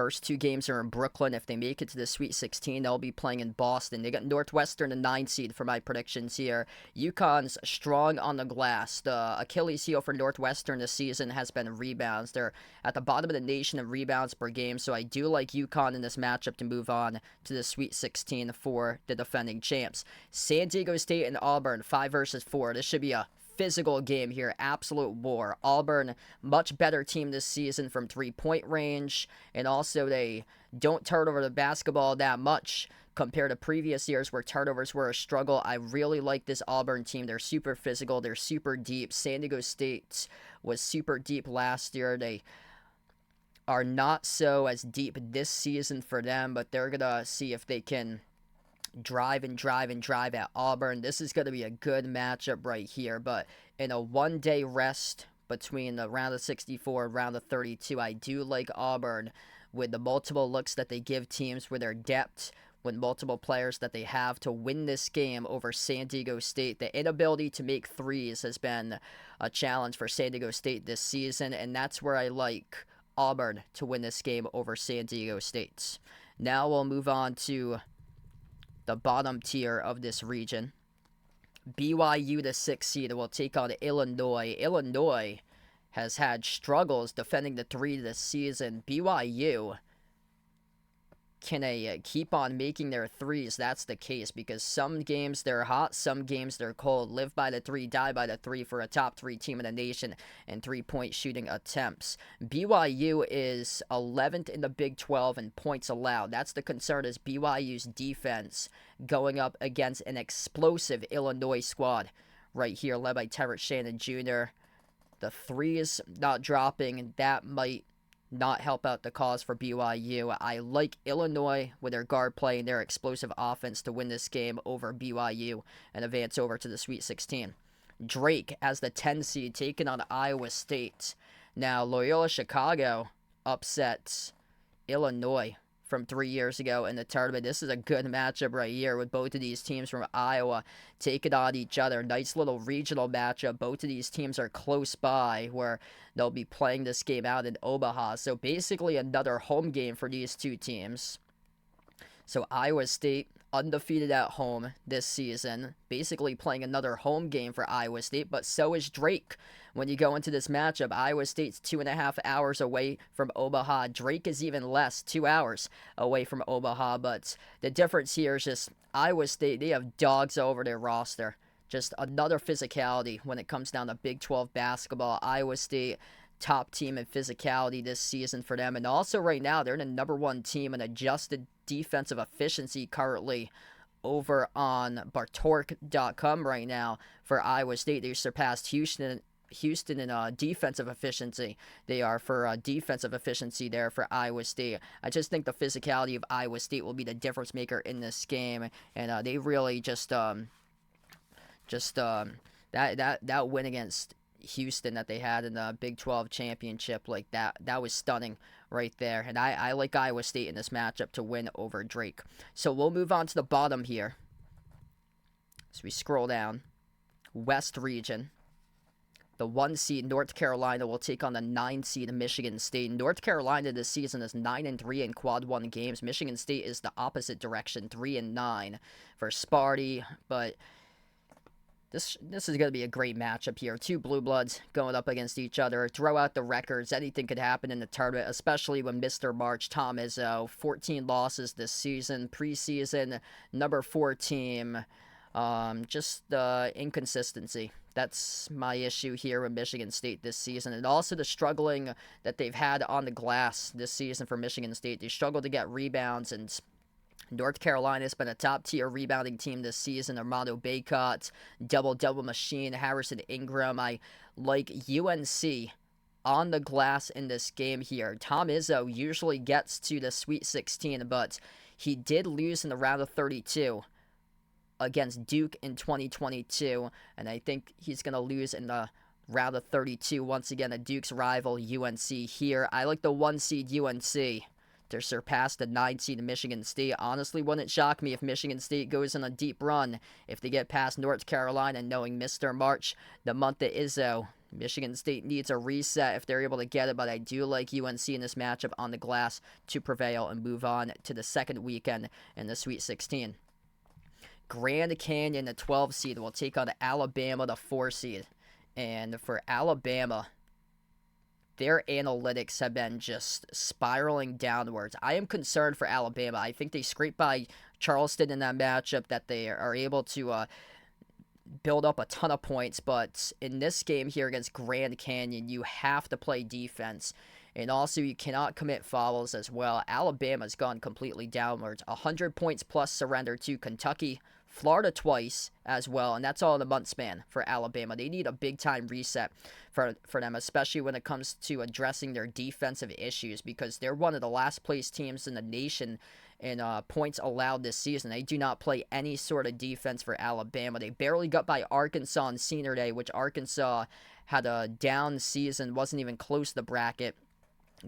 first two games are in Brooklyn. If they make it to the Sweet 16, they'll be playing in Boston. They got Northwestern, the 9 seed for my predictions here. UConn's strong on the glass. The Achilles heel for Northwestern this season has been rebounds. They're at the bottom of the nation in rebounds per game, so I do like UConn in this matchup to move on to the Sweet 16 for the defending champs. San Diego State and Auburn, 5 versus 4. This should be a physical game here, absolute war. Auburn, much better team this season from three-point range, and also they don't turn over the basketball that much compared to previous years where turnovers were a struggle. I really like this Auburn team. They're super physical. They're super deep. San Diego State was super deep last year. They are not so as deep this season for them, but they're going to see if they can drive at Auburn. This is going to be a good matchup right here, but in a one-day rest between the round of 64 and round of 32, I do like Auburn with the multiple looks that they give teams with their depth, with multiple players that they have to win this game over San Diego State. The inability to make threes has been a challenge for San Diego State this season, and that's where I like Auburn to win this game over San Diego State. Now we'll move on to the bottom tier of this region. BYU, the 6th seed, will take on Illinois. Illinois has had struggles defending the 3 this season. BYU, can they keep on making their threes? That's the case, because some games they're hot, some games they're cold. Live by the 3, die by the 3 for a top 3 team in the nation in three-point shooting attempts. BYU is 11th in the Big 12 in points allowed. That's the concern, is BYU's defense going up against an explosive Illinois squad right here, led by Terrence Shannon Jr. The 3 is not dropping, and that might not help out the cause for BYU. I like Illinois with their guard play and their explosive offense to win this game over BYU and advance over to the Sweet 16. Drake as the 10 seed taking on Iowa State. Now, Loyola Chicago upsets Illinois from 3 years ago in the tournament. This is a good matchup right here with both of these teams from Iowa taking on each other. Nice little regional matchup. Both of these teams are close by where they'll be playing this game out in Omaha. So basically another home game for these two teams. So Iowa State undefeated at home this season, basically playing another home game for Iowa State, but so is Drake. When you go into this matchup, Iowa State's 2.5 hours away from Omaha. Drake is even less, 2 hours away from Omaha, but the difference here is just Iowa State, they have dogs over their roster. Just another physicality when it comes down to Big 12 basketball. Iowa State, top team in physicality this season for them. And also right now, they're the number 1 team in adjusted defensive efficiency currently over on Bartork.com right now for Iowa State. They surpassed Houston in defensive efficiency. They are for defensive efficiency there for Iowa State. I just think the physicality of Iowa State will be the difference maker in this game, and they really just that win against Houston that they had in the Big 12 championship, like that was stunning right there. And I like Iowa State in this matchup to win over Drake. So we'll move on to the bottom here. As we scroll down, West region. The 1 seed North Carolina will take on the 9 seed Michigan State. North Carolina this season is 9-3 in quad 1 games. Michigan State is the opposite direction, 3-9 for Sparty, but This is going to be a great matchup here. 2 blue bloods going up against each other. Throw out the records. Anything could happen in the tournament, especially when Mr. March, Tom Izzo, 14 losses this season. Preseason, number 4 team. Just inconsistency. That's my issue here with Michigan State this season. And also the struggling that they've had on the glass this season for Michigan State. They struggle to get rebounds, and North Carolina has been a top-tier rebounding team this season. Armando Bacot, double-double machine, Harrison Ingram. I like UNC on the glass in this game here. Tom Izzo usually gets to the Sweet 16, but he did lose in the round of 32 against Duke in 2022, and I think he's going to lose in the round of 32 once again at Duke's rival UNC here. I like the 1 seed UNC to surpass the 9 seed Michigan State. Honestly, wouldn't shock me if Michigan State goes on a deep run if they get past North Carolina, knowing Mr. March, the month of Izzo. Michigan State needs a reset if they're able to get it, but I do like UNC in this matchup on the glass to prevail and move on to the second weekend in the Sweet 16. Grand Canyon, the 12 seed, will take on Alabama, the 4 seed. And for Alabama, their analytics have been just spiraling downwards. I am concerned for Alabama. I think they scraped by Charleston in that matchup, that they are able to build up a ton of points, but in this game here against Grand Canyon, you have to play defense, and also you cannot commit fouls as well. Alabama's gone completely downwards. 100 points plus surrender to Kentucky, Florida twice as well, and that's all in a month span for Alabama. They need a big-time reset for them, especially when it comes to addressing their defensive issues, because they're one of the last-place teams in the nation in points allowed this season. They do not play any sort of defense for Alabama. They barely got by Arkansas on Senior Day, which Arkansas had a down season, wasn't even close to the bracket.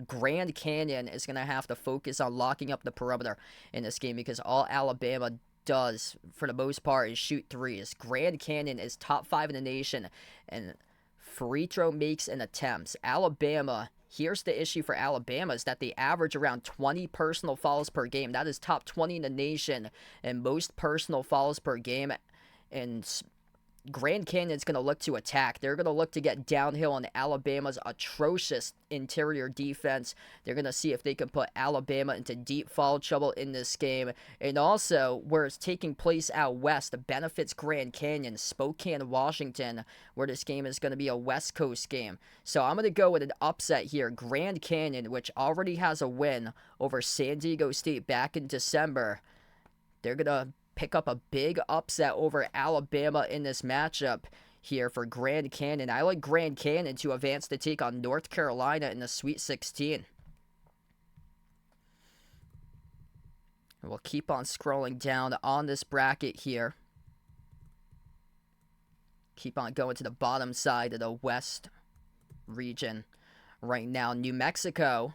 Grand Canyon is going to have to focus on locking up the perimeter in this game, because all Alabama does, for the most part, is shoot threes. Grand Canyon is top 5 in the nation and free throw makes and attempts. Alabama, here's the issue for Alabama, is that they average around 20 personal fouls per game. That is top 20 in the nation and most personal fouls per game. And Grand Canyon's going to look to attack. They're going to look to get downhill on Alabama's atrocious interior defense. They're going to see if they can put Alabama into deep foul trouble in this game. And also, where it's taking place out west, benefits Grand Canyon, Spokane, Washington, where this game is going to be a West Coast game. So I'm going to go with an upset here. Grand Canyon, which already has a win over San Diego State back in December, they're going to pick up a big upset over Alabama in this matchup here for Grand Canyon. I like Grand Canyon to advance to take on North Carolina in the Sweet 16. And we'll keep on scrolling down on this bracket here. Keep on going to the bottom side of the West region. Right now, New Mexico,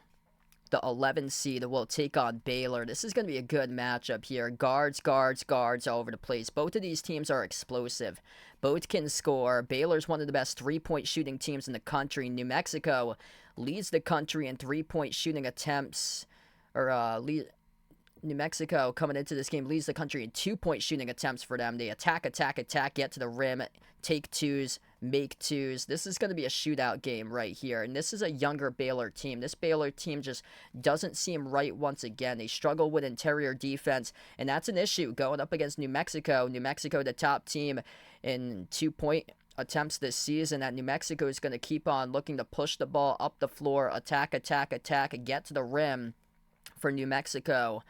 the 11 seed, will take on Baylor. This is going to be a good matchup here. Guards all over the place. Both of these teams are explosive. Both can score. Baylor's one of the best three-point shooting teams in the country. New Mexico leads the country in three-point shooting attempts. New Mexico, coming into this game, leads the country in two-point shooting attempts for them. They attack, get to the rim, take twos, make twos. This is going to be a shootout game right here, and this is a younger Baylor team. This Baylor team just doesn't seem right once again. They struggle with interior defense, and that's an issue going up against New Mexico. New Mexico, the top team in two-point attempts this season. That New Mexico is going to keep on looking to push the ball up the floor, attack, and get to the rim for New Mexico.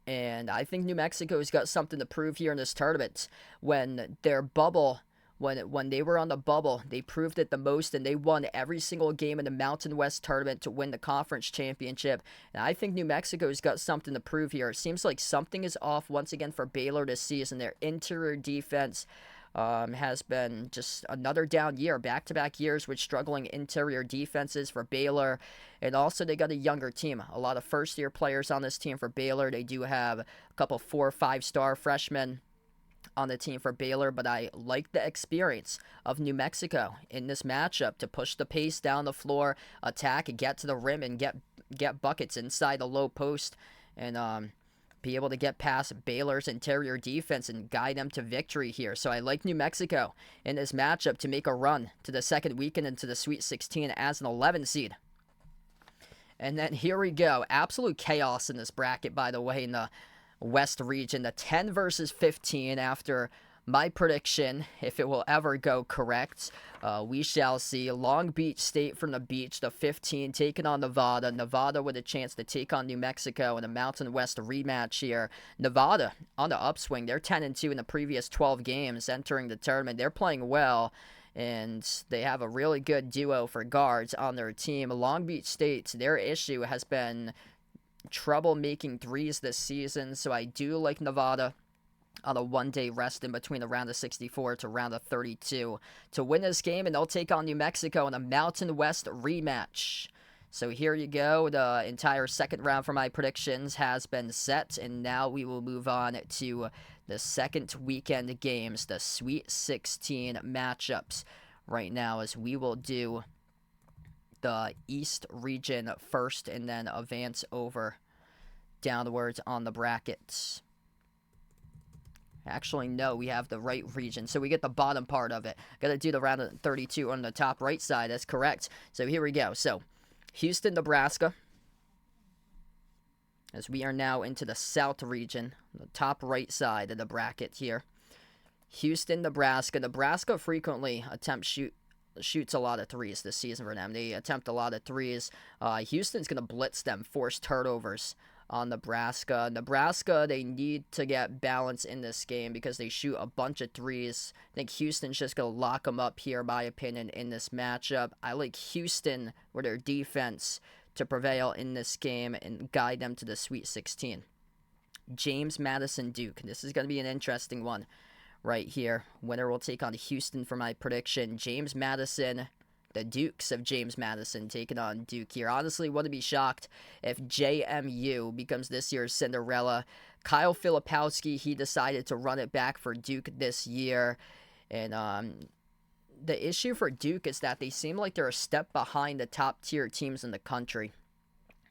And I think New Mexico's got something to prove here in this tournament. When their bubble, when they were on the bubble, they proved it the most, and they won every single game in the Mountain West tournament to win the conference championship. And I think New Mexico's got something to prove here. It seems like something is off once again for Baylor this season. Their interior defense has been just another down year, back-to-back years with struggling interior defenses for Baylor. And also they got a younger team, a lot of first-year players on this team for Baylor. They do have a couple 4 or 5-star freshmen on the team for Baylor, but I like the experience of New Mexico in this matchup to push the pace down the floor, attack, and get to the rim, and get buckets inside the low post, and be able to get past Baylor's interior defense and guide them to victory here. So I like New Mexico in this matchup to make a run to the second weekend into the Sweet 16 as an 11 seed. And then here we go. Absolute chaos in this bracket, by the way, in the West region. The 10 versus 15 after my prediction, if it will ever go correct. We shall see. Long Beach State from the beach, the 15, taking on Nevada. Nevada with a chance to take on New Mexico in a Mountain West rematch here. Nevada on the upswing. They're 10-2 in the previous 12 games entering the tournament. They're playing well, and they have a really good duo for guards on their team. Long Beach State, their issue has been trouble making threes this season, so I do like Nevada on a one-day rest in between the round of 64 to round of 32 to win this game, and they'll take on New Mexico in a Mountain West rematch. So here you go. The entire second round for my predictions has been set, and now we will move on to the second weekend games, the Sweet 16 matchups right now, as we will do the East region first and then advance over downwards on the brackets. Actually, no, we have the right region, so we get the bottom part of it. Gotta do the round of 32 on the top right side, that's correct. So here we go. So, Houston, Nebraska, as we are now into the South region, the top right side of the bracket here. Houston, Nebraska. Nebraska frequently shoots a lot of threes this season for them. They attempt a lot of threes. Houston's going to blitz them, force turnovers on Nebraska. Nebraska, they need to get balance in this game because they shoot a bunch of threes. I think Houston's just going to lock them up here, in my opinion, in this matchup. I like Houston with their defense to prevail in this game and guide them to the Sweet 16. James Madison, Duke. This is going to be an interesting one right here. Winner will take on Houston for my prediction. James Madison, the Dukes of James Madison taking on Duke here. Honestly, wouldn't be shocked if JMU becomes this year's Cinderella. Kyle Filipowski, he decided to run it back for Duke this year. And the issue for Duke is that they seem like they're a step behind the top tier teams in the country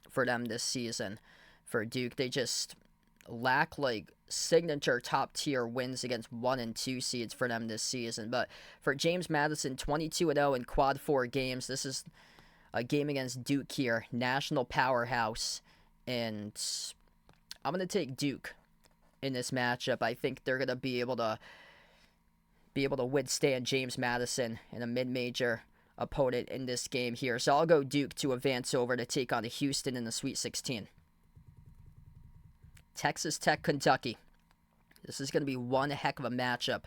for them this season. For Duke, they just lack like signature top tier wins against 1 and 2 seeds for them this season. But for James Madison, 22-0 in quad 4 games. This is a game against Duke here, national powerhouse, and I'm going to take Duke in this matchup. I think they're going to be able to withstand James Madison and a mid-major opponent in this game here. So I'll go Duke to advance over to take on Houston in the Sweet 16. Texas Tech, Kentucky. This is going to be one heck of a matchup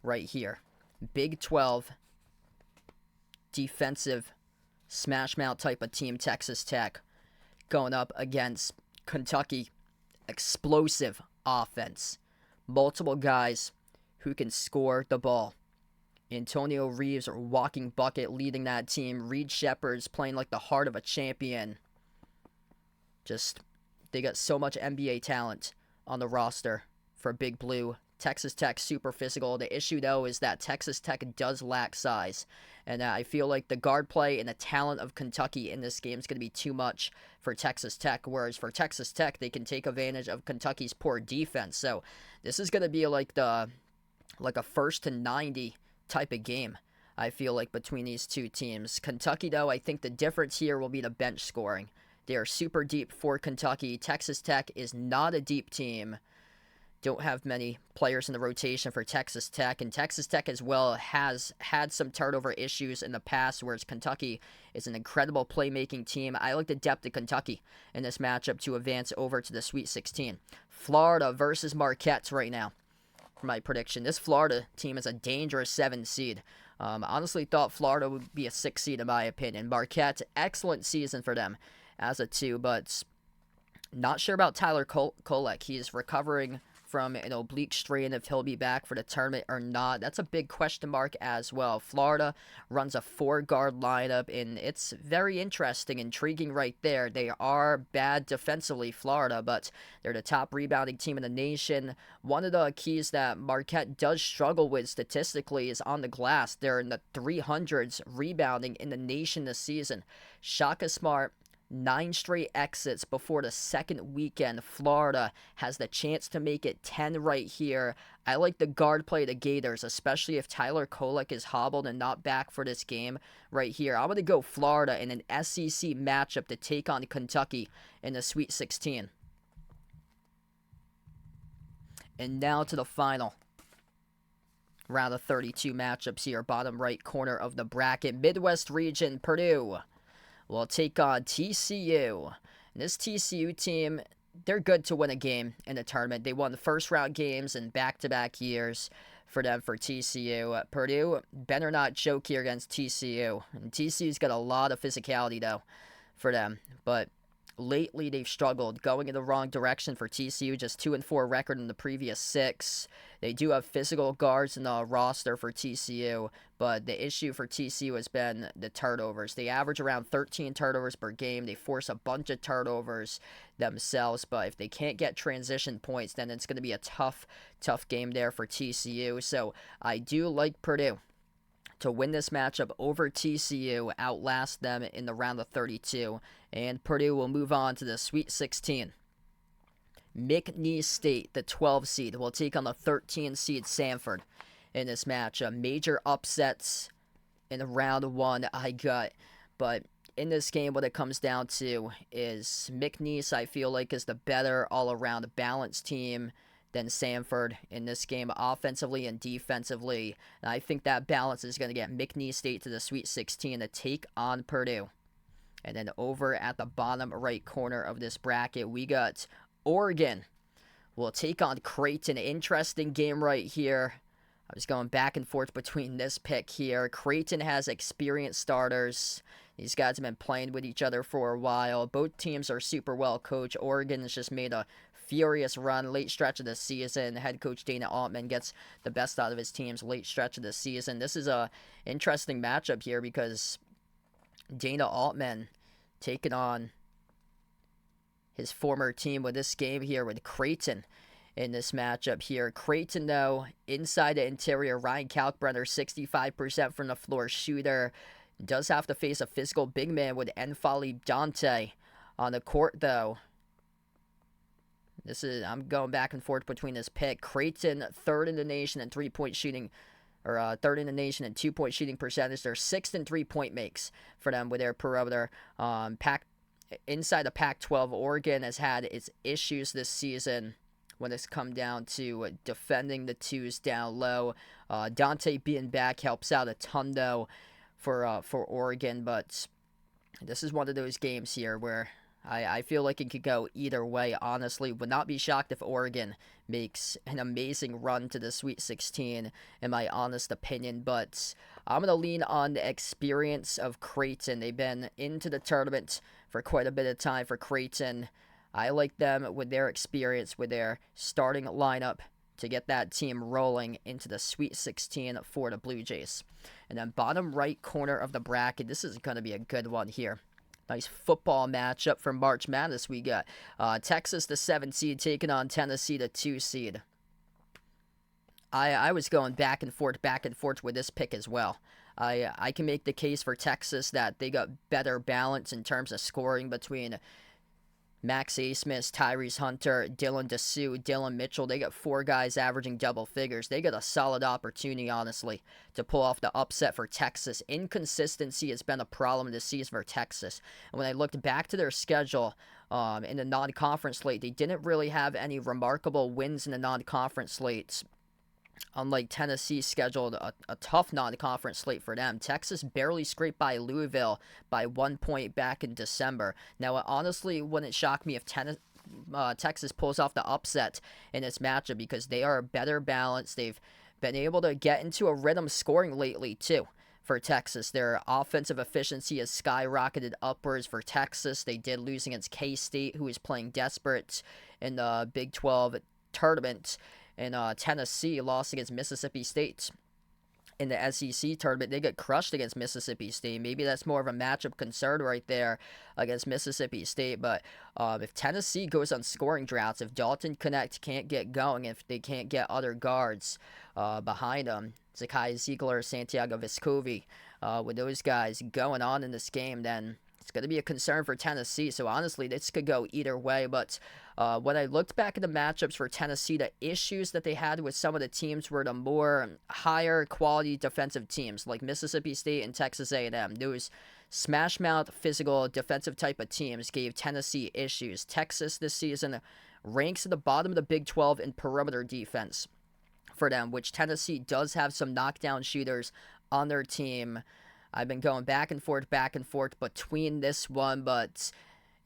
right here. Big 12, defensive, smash mouth type of team, Texas Tech, going up against Kentucky, explosive offense. Multiple guys who can score the ball. Antonio Reeves, or walking bucket, leading that team. Reed Shepherd's playing like the heart of a champion. They got so much NBA talent on the roster for Big Blue. Texas Tech, super physical. The issue, though, is that Texas Tech does lack size. And I feel like the guard play and the talent of Kentucky in this game is going to be too much for Texas Tech. Whereas for Texas Tech, they can take advantage of Kentucky's poor defense. So this is going to be like a first to 90 type of game, I feel like, between these two teams. Kentucky, though, I think the difference here will be the bench scoring. They are super deep for Kentucky. Texas Tech is not a deep team. Don't have many players in the rotation for Texas Tech. And Texas Tech as well has had some turnover issues in the past, whereas Kentucky is an incredible playmaking team. I like the depth of Kentucky in this matchup to advance over to the Sweet 16. Florida versus Marquette right now. For my prediction, this Florida team is a dangerous 7 seed. Honestly thought Florida would be a 6 seed in my opinion. Marquette, excellent season for them as a 2, but not sure about Tyler Kolek. He's recovering from an oblique strain, if he'll be back for the tournament or not. That's a big question mark as well. Florida runs a 4-guard lineup, and it's very interesting, intriguing right there. They are bad defensively, Florida, but they're the top rebounding team in the nation. One of the keys that Marquette does struggle with statistically is on the glass. They're in the 300s rebounding in the nation this season. Shaka Smart, 9 straight exits before the second weekend. Florida has the chance to make it 10 right here. I like the guard play of the Gators, especially if Tyler Kolek is hobbled and not back for this game right here. I'm going to go Florida in an SEC matchup to take on Kentucky in the Sweet 16. And now to the final round of 32 matchups here. Bottom right corner of the bracket. Midwest region, Purdue will take on TCU. And this TCU team, they're good to win a game in the tournament. They won the first round games in back-to-back years for TCU. Purdue better not joke here against TCU. And TCU's got a lot of physicality, though, for them. But lately, they've struggled, going in the wrong direction for TCU. Just 2-4 record in the previous 6. They do have physical guards in the roster for TCU, but the issue for TCU has been the turnovers. They average around 13 turnovers per game. They force a bunch of turnovers themselves, but if they can't get transition points, then it's going to be a tough game there for TCU. So I do like Purdue to win this matchup over TCU, outlast them in the round of 32, and Purdue will move on to the Sweet 16. McNeese State, the 12 seed, will take on the 13 seed Samford in this match. Major upsets in round 1 I got, but in this game what it comes down to is McNeese I feel like is the better all-around balanced team than Samford in this game, offensively and defensively. And I think that balance is going to get McNeese State to the Sweet 16 to take on Purdue. And then over at the bottom right corner of this bracket, we got Oregon will take on Creighton. Interesting game right here. I was going back and forth between this pick here. Creighton has experienced starters. These guys have been playing with each other for a while. Both teams are super well coached. Oregon has just made a furious run late stretch of the season. Head coach Dana Altman gets the best out of his teams late stretch of the season. This is a interesting matchup here because Dana Altman taking on his former team with this game here with Creighton in this matchup here. Creighton, though, inside the interior, Ryan Kalkbrenner, 65% from the floor shooter, does have to face a physical big man with N'Faly Dante on the court, though. I'm going back and forth between this pick. Creighton, third in the nation in three-point shooting, or third in the nation in two-point shooting percentage. They're sixth in three-point makes for them with their perimeter. Inside the Pac-12, Oregon has had its issues this season when it's come down to defending the twos down low. Dante being back helps out a ton, though, for Oregon. But this is one of those games here where I feel like it could go either way, honestly. Would not be shocked if Oregon makes an amazing run to the Sweet 16, in my honest opinion. But I'm going to lean on the experience of Creighton. They've been into the tournament for quite a bit of time for Creighton. I like them with their experience, with their starting lineup, to get that team rolling into the Sweet 16 for the Blue Jays. And then bottom right corner of the bracket, this is going to be a good one here. Nice football matchup for March Madness. We got Texas, the 7 seed, taking on Tennessee, the 2 seed. I was going back and forth with this pick as well. I can make the case for Texas that they got better balance in terms of scoring between Max Asmus, Tyrese Hunter, Dylan Dessou, Dylan Mitchell. They got 4 guys averaging double figures. They got a solid opportunity, honestly, to pull off the upset for Texas. Inconsistency has been a problem this season for Texas. And when I looked back to their schedule in the non-conference slate, they didn't really have any remarkable wins in the non-conference slates. Unlike Tennessee scheduled a tough non-conference slate for them. Texas barely scraped by Louisville by 1 point back in December. Now, it honestly wouldn't shock me if Texas pulls off the upset in this matchup because they are better balanced. They've been able to get into a rhythm scoring lately, too, for Texas. Their offensive efficiency has skyrocketed upwards for Texas. They did lose against K-State, who is playing desperate in the Big 12 tournament. And Tennessee lost against Mississippi State in the SEC tournament. They got crushed against Mississippi State. Maybe that's more of a matchup concern right there against Mississippi State. But if Tennessee goes on scoring droughts, if Dalton Connect can't get going, if they can't get other guards behind them, Zakai Ziegler, Santiago Vescovi, with those guys going on in this game, then it's going to be a concern for Tennessee. So honestly, this could go either way. But when I looked back at the matchups for Tennessee, the issues that they had with some of the teams were the more higher quality defensive teams like Mississippi State and Texas A&M. Those smash mouth, physical, defensive type of teams gave Tennessee issues. Texas this season ranks at the bottom of the Big 12 in perimeter defense for them, which Tennessee does have some knockdown shooters on their team. I've been going back and forth between this one, but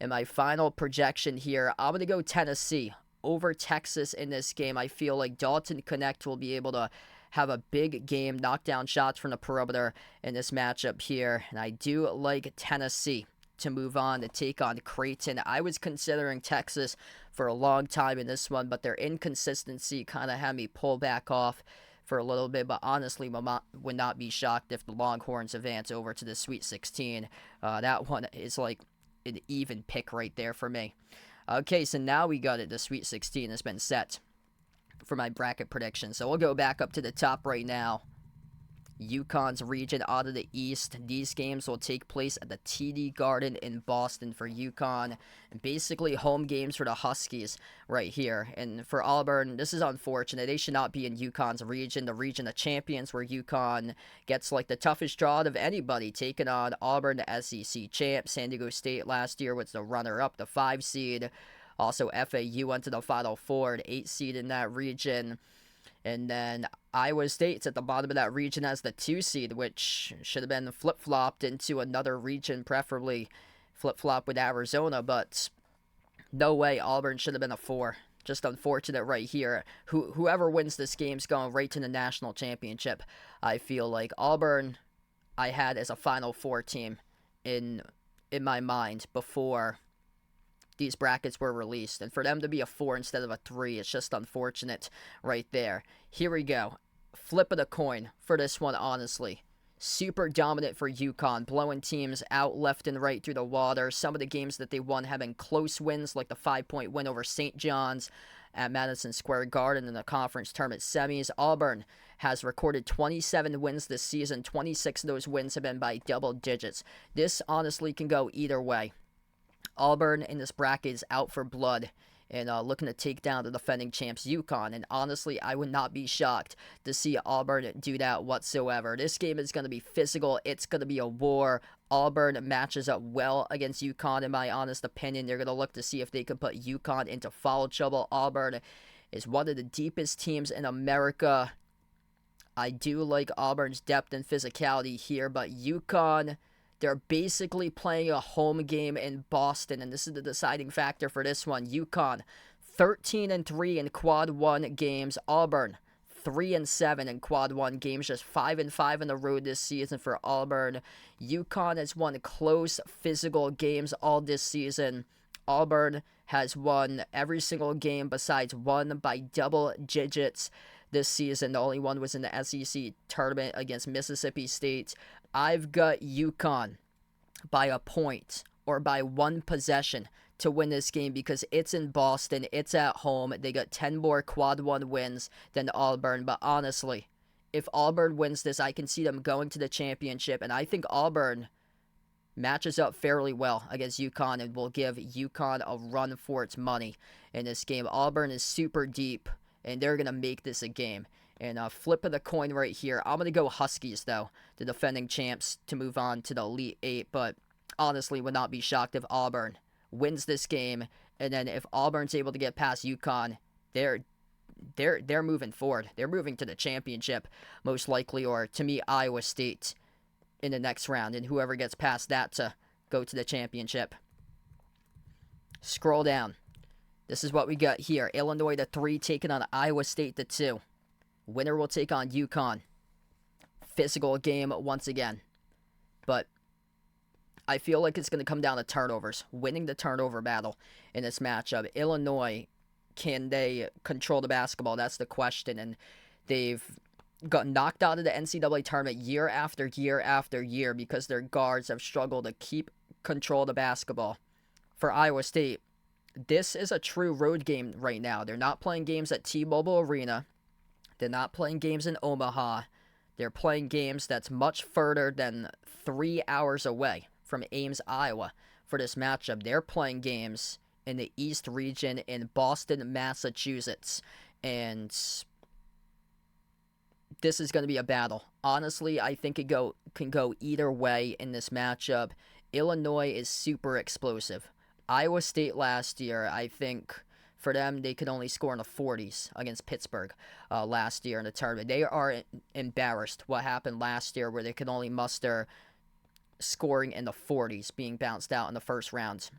in my final projection here, I'm going to go Tennessee over Texas in this game. I feel like Dalton Connect will be able to have a big game, knock down shots from the perimeter in this matchup here, and I do like Tennessee to move on to take on Creighton. I was considering Texas for a long time in this one, but their inconsistency kind of had me pull back off for a little bit, but honestly would not be shocked if the Longhorns advance over to the Sweet 16. That one is like an even pick right there for me. Okay, so now we got it. The Sweet 16 has been set for my bracket prediction. So we'll go back up to the top right now. UConn's region out of the East. These games will take place at the TD Garden in Boston for UConn. Basically, home games for the Huskies right here. And for Auburn, this is unfortunate. They should not be in UConn's region, the region of champions, where UConn gets like the toughest draw of anybody, taking on Auburn, the SEC champ. San Diego State last year was the runner-up, the 5 seed. Also, FAU went to the Final Four, the 8 seed in that region. And then Iowa State's at the bottom of that region as the 2 seed, which should have been flip-flopped into another region, preferably flip-flop with Arizona. But no way, Auburn should have been a 4. Just unfortunate right here. Whoever wins this game's going right to the national championship. I feel like Auburn I had as a Final Four team in my mind before these brackets were released, and for them to be a 4 instead of a 3, it's just unfortunate right there. Here we go. Flip of the coin for this one, honestly. Super dominant for UConn, blowing teams out left and right through the water. Some of the games that they won have been close wins, like the 5-point win over St. John's at Madison Square Garden in the conference tournament semis. Auburn has recorded 27 wins this season. 26 of those wins have been by double digits. This honestly can go either way. Auburn in this bracket is out for blood and looking to take down the defending champs UConn. And honestly, I would not be shocked to see Auburn do that whatsoever. This game is going to be physical. It's going to be a war. Auburn matches up well against UConn, in my honest opinion. They're going to look to see if they can put UConn into foul trouble. Auburn is one of the deepest teams in America. I do like Auburn's depth and physicality here, but UConn, they're basically playing a home game in Boston, and this is the deciding factor for this one. UConn, 13-3 in Quad 1 games. Auburn, 3-7 in Quad 1 games, just 5-5 on the road this season for Auburn. UConn has won close physical games all this season. Auburn has won every single game besides one by double digits this season. The only one was in the SEC tournament against Mississippi State. I've got UConn by a point or by one possession to win this game because it's in Boston, it's at home. They got 10 more Quad 1 wins than Auburn, but honestly, if Auburn wins this, I can see them going to the championship, and I think Auburn matches up fairly well against UConn and will give UConn a run for its money in this game. Auburn is super deep, and they're going to make this a game. And flip of the coin right here. I'm going to go Huskies, though, the defending champs, to move on to the Elite 8. But honestly, would not be shocked if Auburn wins this game. And then if Auburn's able to get past UConn, they're moving forward. They're moving to the championship, most likely, or to me, Iowa State in the next round. And whoever gets past that to go to the championship. Scroll down. This is what we got here. Illinois, the 3, taking on Iowa State, the 2. Winner will take on UConn. Physical game once again. But I feel like it's going to come down to turnovers. Winning the turnover battle in this matchup. Illinois, can they control the basketball? That's the question. And they've got knocked out of the NCAA tournament year after year after year because their guards have struggled to keep control of the basketball. For Iowa State, this is a true road game right now. They're not playing games at T-Mobile Arena. They're not playing games in Omaha. They're playing games that's much further than 3 hours away from Ames, Iowa for this matchup. They're playing games in the East region in Boston, Massachusetts. And this is going to be a battle. Honestly, I think it can go either way in this matchup. Illinois is super explosive. Iowa State last year, I think for them, they could only score in the 40s against Pittsburgh last year in the tournament. They are embarrassed what happened last year where they could only muster scoring in the 40s, being bounced out in the first round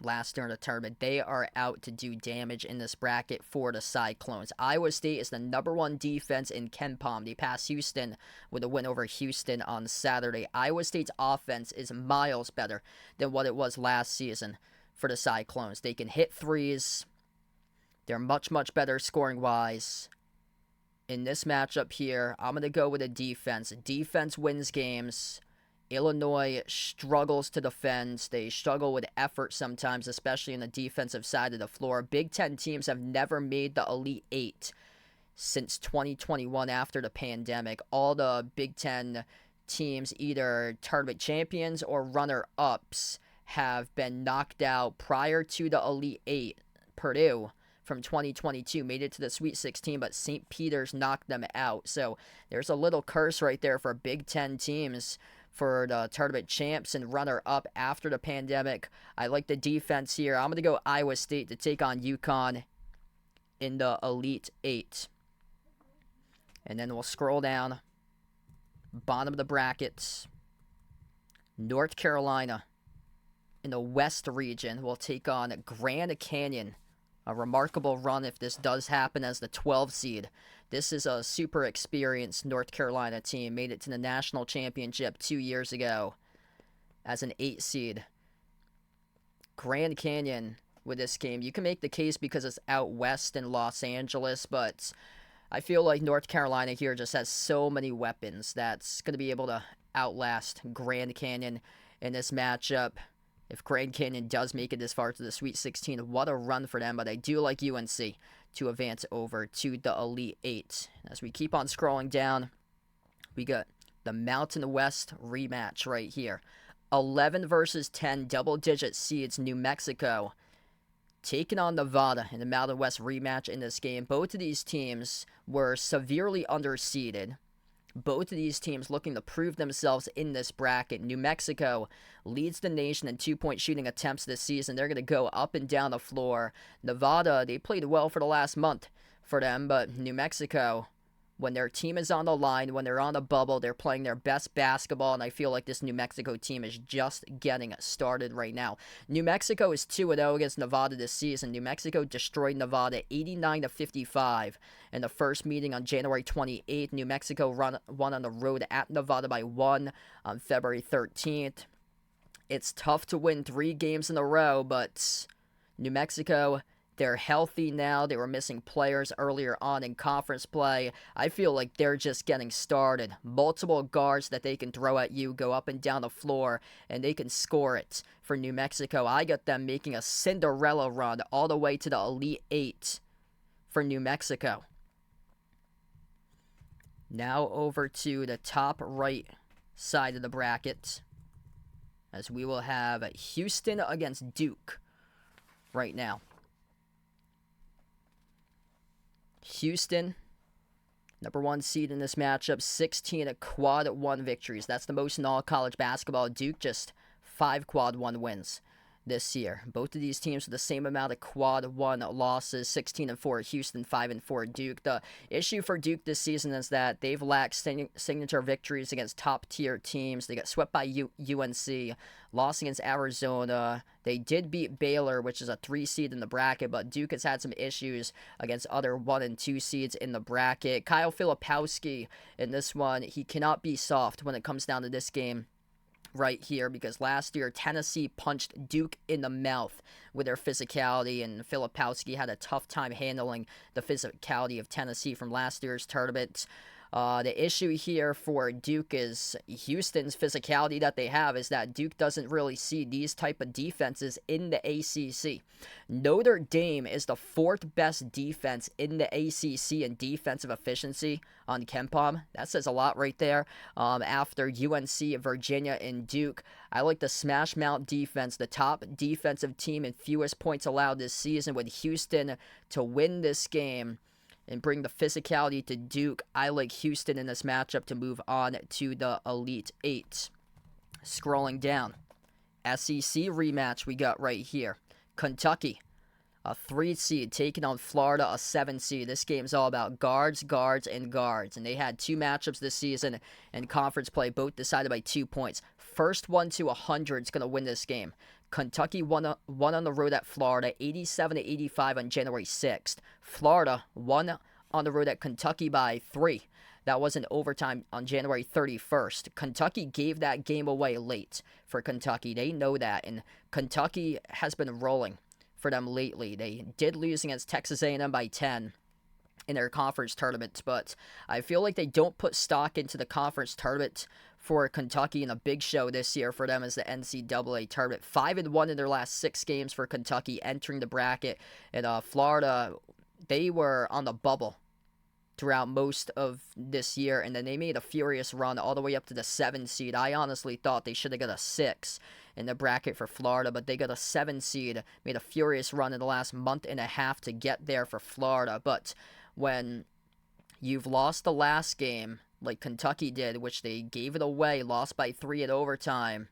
last year in the tournament. They are out to do damage in this bracket for the Cyclones. Iowa State is the #1 defense in KenPom. They passed Houston with a win over Houston on Saturday. Iowa State's offense is miles better than what it was last season for the Cyclones. They can hit threes. They're much, much better scoring-wise. In this matchup here, I'm going to go with a defense. Defense wins games. Illinois struggles to defend. They struggle with effort sometimes, especially in the defensive side of the floor. Big Ten teams have never made the Elite Eight since 2021 after the pandemic. All the Big Ten teams, either tournament champions or runner-ups, have been knocked out prior to the Elite Eight. Purdue from 2022 made it to the Sweet 16, but St. Peter's knocked them out. So there's a little curse right there for Big Ten teams for the tournament champs and runner-up after the pandemic. I like the defense here. I'm going to go Iowa State to take on UConn in the Elite Eight. And then we'll scroll down. Bottom of the brackets. North Carolina in the West region will take on Grand Canyon. A remarkable run if this does happen as the 12 seed. This is a super experienced North Carolina team. Made it to the national championship 2 years ago as an 8 seed. Grand Canyon with this game. You can make the case because it's out west in Los Angeles, but I feel like North Carolina here just has so many weapons that's going to be able to outlast Grand Canyon in this matchup. If Grand Canyon does make it this far to the Sweet 16, what a run for them. But I do like UNC to advance over to the Elite Eight. As we keep on scrolling down, we got the Mountain West rematch right here. 11 versus 10 double-digit seeds, New Mexico taking on Nevada in the Mountain West rematch in this game. Both of these teams were severely underseeded. Both of these teams looking to prove themselves in this bracket. New Mexico leads the nation in two-point shooting attempts this season. They're going to go up and down the floor. Nevada, they played well for the last month for them, but New Mexico, when their team is on the line, when they're on the bubble, they're playing their best basketball, and I feel like this New Mexico team is just getting started right now. New Mexico is 2-0 against Nevada this season. New Mexico destroyed Nevada 89-55 in the first meeting on January 28th. New Mexico won on the road at Nevada by 1 on February 13th. It's tough to win 3 games in a row, but New Mexico, they're healthy now. They were missing players earlier on in conference play. I feel like they're just getting started. Multiple guards that they can throw at you, go up and down the floor, and they can score it for New Mexico. I got them making a Cinderella run all the way to the Elite Eight for New Mexico. Now over to the top right side of the bracket, as we will have Houston against Duke right now. Houston, #1 seed in this matchup, 16 quad 1 victories. That's the most in all college basketball. Duke just 5 quad 1 wins this year. Both of these teams with the same amount of quad 1 losses, 16-4 Houston, 5-4 Duke. The issue for Duke this season is that they've lacked signature victories against top-tier teams. They got swept by UNC, lost against Arizona. They did beat Baylor, which is a 3 seed in the bracket, but Duke has had some issues against other 1 and 2 seeds in the bracket. Kyle Filipowski in this one, he cannot be soft when it comes down to this game right here, because last year Tennessee punched Duke in the mouth with their physicality, and Filipowski had a tough time handling the physicality of Tennessee from last year's tournament. The issue here for Duke is Houston's physicality that they have is that Duke doesn't really see these type of defenses in the ACC. Notre Dame is the 4th best defense in the ACC in defensive efficiency on KenPom. That says a lot right there. After UNC, Virginia, and Duke, I like the smash mouth defense, the top defensive team in fewest points allowed this season, with Houston to win this game and bring the physicality to Duke. I like Houston in this matchup to move on to the Elite Eight. Scrolling down, SEC rematch we got right here. Kentucky, a 3 seed taking on Florida, a 7 seed. This game's all about guards, guards, and guards. And they had 2 matchups this season in conference play, both decided by 2 points. first one to 100 is going to win this game. Kentucky won on the road at Florida, 87-85 on January 6th. Florida won on the road at Kentucky by 3. That was in overtime on January 31st. Kentucky gave that game away late for Kentucky. They know that, and Kentucky has been rolling for them lately. They did lose against Texas A&M by 10 in their conference tournament, but I feel like they don't put stock into the conference tournament for Kentucky, and a big show this year for them is the NCAA tournament. 5-1 in their last 6 games for Kentucky entering the bracket, and Florida, they were on the bubble throughout most of this year, and then they made a furious run all the way up to the 7 seed. I honestly thought they should have got a 6 in the bracket for Florida, but they got a 7 seed, made a furious run in the last month and a half to get there for Florida. But when you've lost the last game, like Kentucky did, which they gave it away, lost by 3 in overtime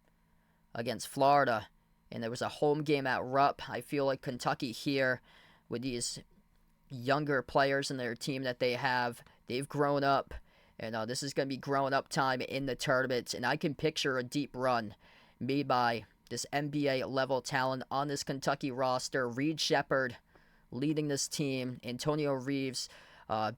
against Florida, and there was a home game at Rupp, I feel like Kentucky here, with these younger players in their team that they have, they've grown up, and this is going to be growing up time in the tournament, and I can picture a deep run made by this NBA level talent on this Kentucky roster. Reed Sheppard leading this team, Antonio Reeves,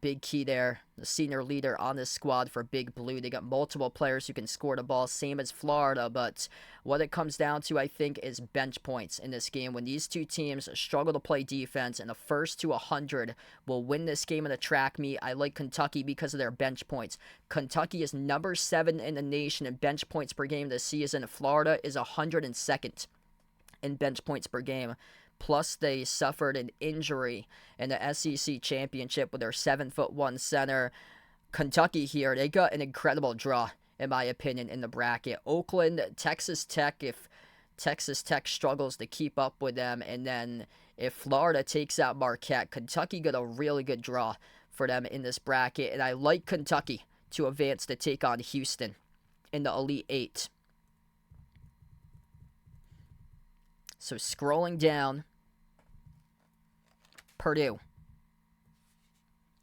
big key there, the senior leader on this squad for Big Blue. They got multiple players who can score the ball, same as Florida, but what it comes down to, I think, is bench points in this game. When these two teams struggle to play defense, and the first to 100 will win this game in the track meet. I like Kentucky because of their bench points. Kentucky is number 7 in the nation in bench points per game this season. Florida is 102nd in bench points per game. Plus, they suffered an injury in the SEC championship with their 7'1" center. Kentucky here, they got an incredible draw, in my opinion, in the bracket. Oakland, Texas Tech, if Texas Tech struggles to keep up with them, and then if Florida takes out Marquette, Kentucky got a really good draw for them in this bracket, and I like Kentucky to advance to take on Houston in the Elite 8. So scrolling down, Purdue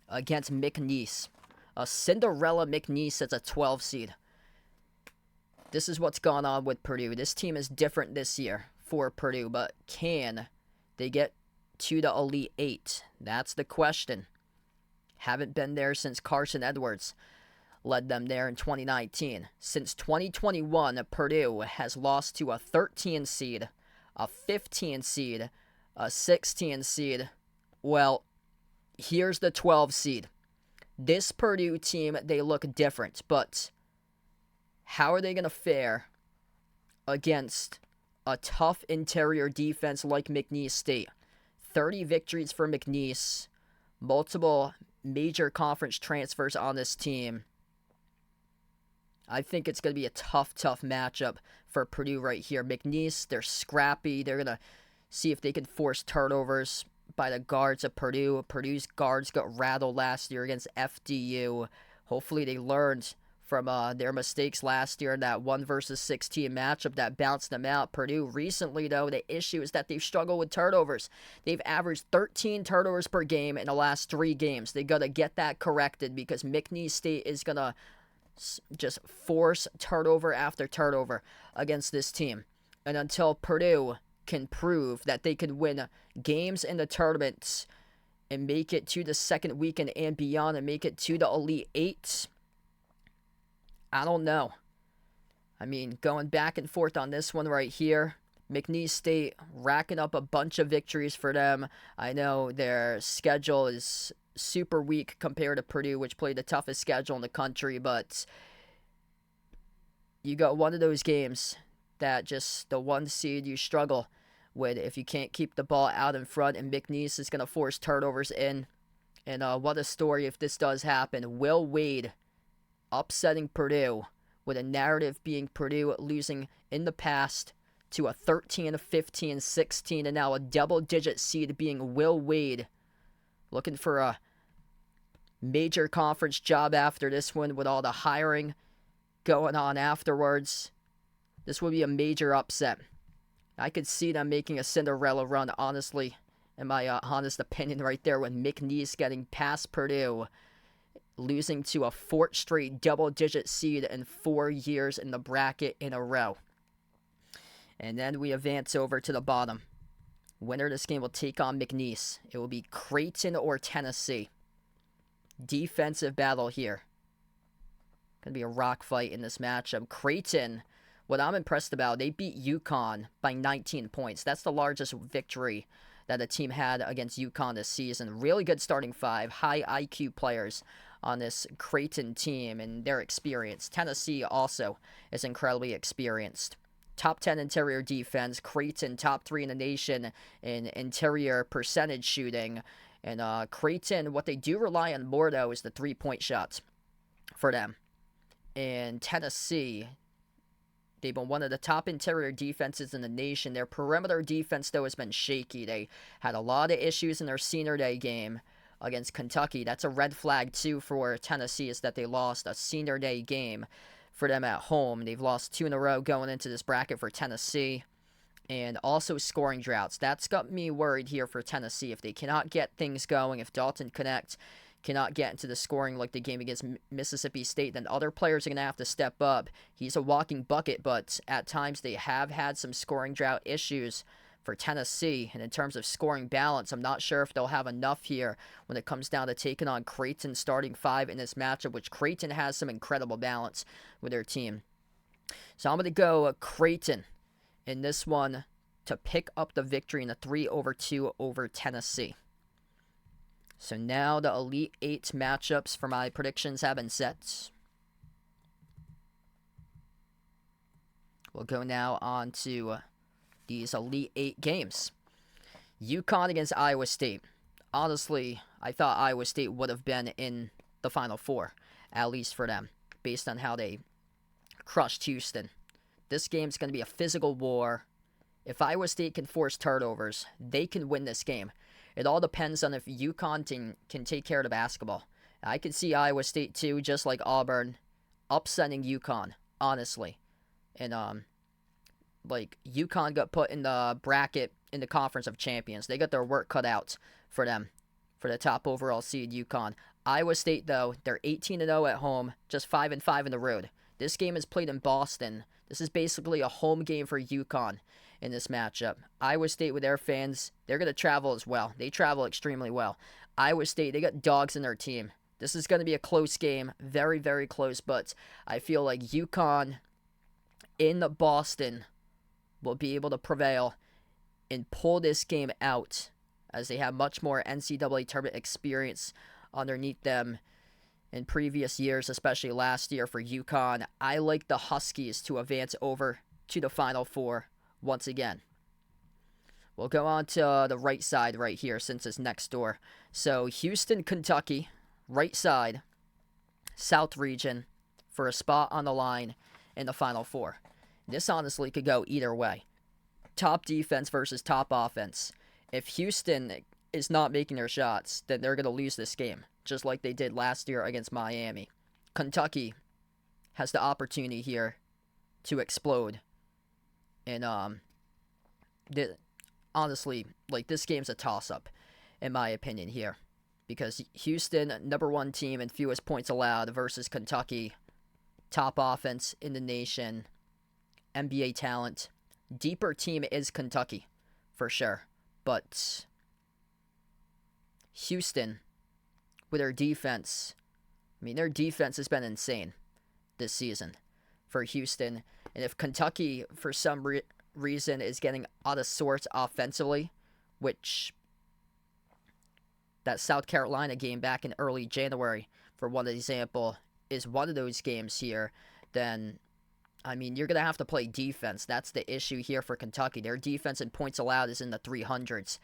against McNeese. A Cinderella McNeese as a 12 seed. This is what's gone on with Purdue. This team is different this year for Purdue, but can they get to the Elite 8? That's the question. Haven't been there since Carson Edwards led them there in 2019. Since 2021, Purdue has lost to a 13 seed, a 15 seed, a 16 seed. Well, here's the 12 seed. This Purdue team, they look different, but how are they going to fare against a tough interior defense like McNeese State? 30 victories for McNeese, multiple major conference transfers on this team. I think it's going to be a tough matchup for Purdue right here. McNeese, they're scrappy. They're going to see if they can force turnovers by the guards of Purdue. Purdue's guards got rattled last year against FDU. Hopefully they learned from their mistakes last year in that 1 versus 16 matchup that bounced them out. Purdue recently, though, the issue is that they've struggled with turnovers. They've averaged 13 turnovers per game in the last 3 games. They got to get that corrected because McNeese State is going to just force turnover after turnover against this team. And until Purdue can prove that they can win games in the tournaments and make it to the second weekend and beyond and make it to the Elite 8, I don't know. I mean, going back and forth on this one right here. McNeese State racking up a bunch of victories for them. I know their schedule is super weak compared to Purdue, which played the toughest schedule in the country, but you got one of those games that just the 1 seed you struggle with if you can't keep the ball out in front, and McNeese is going to force turnovers in. And what a story if this does happen. Will Wade upsetting Purdue, with a narrative being Purdue losing in the past to a 13, 15, 16, and now a double-digit seed being Will Wade, looking for a major conference job after this one with all the hiring going on afterwards. This would be a major upset. I could see them making a Cinderella run, honestly, in my honest opinion right there, with McNeese getting past Purdue. losing to a fourth straight double-digit seed in 4 years in the bracket in a row. And then we advance over to the bottom. Winner of this game will take on McNeese. It will be Creighton or Tennessee. Defensive battle here. Going to be a rock fight in this matchup. Creighton, what I'm impressed about, they beat UConn by 19 points. That's the largest victory that a team had against UConn this season. Really good starting five, high IQ players on this Creighton team and their experience. Tennessee also is incredibly experienced. Top 10 interior defense. Creighton, top 3 in the nation in interior percentage shooting. And Creighton, what they do rely on more, though, is the three-point shots for them. And Tennessee, they've been one of the top interior defenses in the nation. Their perimeter defense, though, has been shaky. They had a lot of issues in their senior day game against Kentucky. That's a red flag, too, for Tennessee, is that they lost a senior day game for them at home. They've lost 2 in a row going into this bracket for Tennessee. And also scoring droughts. That's got me worried here for Tennessee. If they cannot get things going, if Dalton Connect cannot get into the scoring like the game against Mississippi State, then other players are going to have to step up. He's a walking bucket, but at times they have had some scoring drought issues for Tennessee. And in terms of scoring balance, I'm not sure if they'll have enough here when it comes down to taking on Creighton starting 5 in this matchup, which Creighton has some incredible balance with their team. So I'm going to go Creighton in this one to pick up the victory in the 3-2 over Tennessee. So now the Elite 8 matchups for my predictions have been set. We'll go now on to these Elite 8 games. UConn against Iowa State. Honestly, I thought Iowa State would have been in the Final Four, at least for them, based on how they crushed Houston. This game's going to be a physical war. If Iowa State can force turnovers, they can win this game. It all depends on if UConn can take care of the basketball. I could see Iowa State, too, just like Auburn, upsetting UConn, honestly. And, UConn got put in the bracket in the Conference of Champions. They got their work cut out for them, for the top overall seed, UConn. Iowa State, though, they're 18-0 at home, just 5-5 in the road. This game is played in Boston. This is basically a home game for UConn in this matchup. Iowa State, with their fans, they're going to travel as well. They travel extremely well. Iowa State, they got dogs in their team. This is going to be a close game. Very, very close, but I feel like UConn in Boston will be able to prevail and pull this game out, as they have much more NCAA tournament experience underneath them in previous years, especially last year for UConn. I like the Huskies to advance over to the Final Four once again. We'll go on to the right side right here since it's next door. So Houston, Kentucky, right side, South region, for a spot on the line in the Final Four. This honestly could go either way. Top defense versus top offense. If Houston is not making their shots, then they're going to lose this game, just like they did last year against Miami. Kentucky has the opportunity here to explode. And honestly, this game's a toss-up, in my opinion here. Because Houston, number 1 team and fewest points allowed, versus Kentucky, top offense in the nation, NBA talent. Deeper team is Kentucky, for sure. But Houston, with their defense, their defense has been insane this season for Houston. And if Kentucky, for some reason, is getting out of sorts offensively, which that South Carolina game back in early January, for one example, is one of those games here, then, you're going to have to play defense. That's the issue here for Kentucky. Their defense and points allowed is in the 300s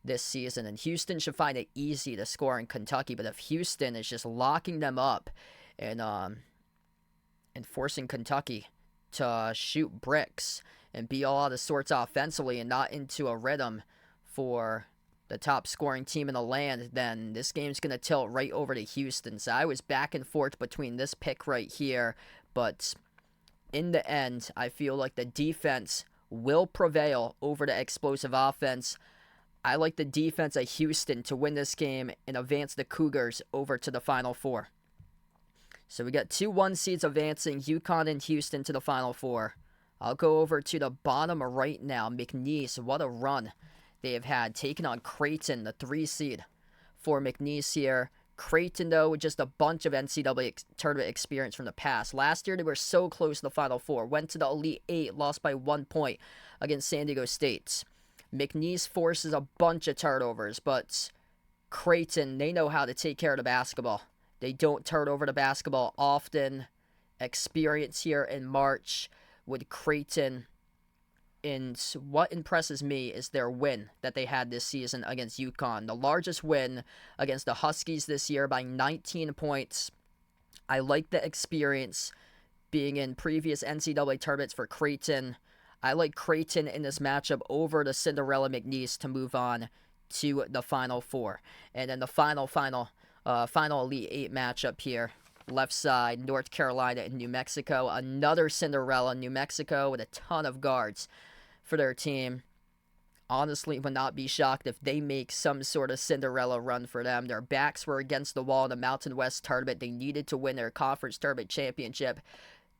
this season, and Houston should find it easy to score in Kentucky. But if Houston is just locking them up and forcing Kentucky to shoot bricks and be all out of sorts offensively and not into a rhythm for the top scoring team in the land, then this game's going to tilt right over to Houston. So I was back and forth between this pick right here, but in the end, I feel like the defense will prevail over the explosive offense. I like the defense of Houston to win this game and advance the Cougars over to the Final Four. So we got 2 1 seeds advancing, UConn and Houston, to the Final Four. I'll go over to the bottom right now. McNeese, what a run they have had, taking on Creighton, the 3 seed for McNeese here. Creighton, though, just a bunch of NCAA tournament experience from the past. Last year, they were so close to the Final Four. Went to the Elite 8, lost by 1 point against San Diego State. McNeese forces a bunch of turnovers, but Creighton, they know how to take care of the basketball. They don't turn over the basketball often. Experience here in March with Creighton. And what impresses me is their win that they had this season against UConn. The largest win against the Huskies this year by 19 points. I like the experience being in previous NCAA tournaments for Creighton. I like Creighton in this matchup over the Cinderella McNeese to move on to the Final Four. And then the final Elite 8 matchup here. Left side, North Carolina and New Mexico. Another Cinderella. New Mexico with a ton of guards for their team. Honestly, would not be shocked if they make some sort of Cinderella run for them. Their backs were against the wall in the Mountain West tournament. They needed to win their conference tournament championship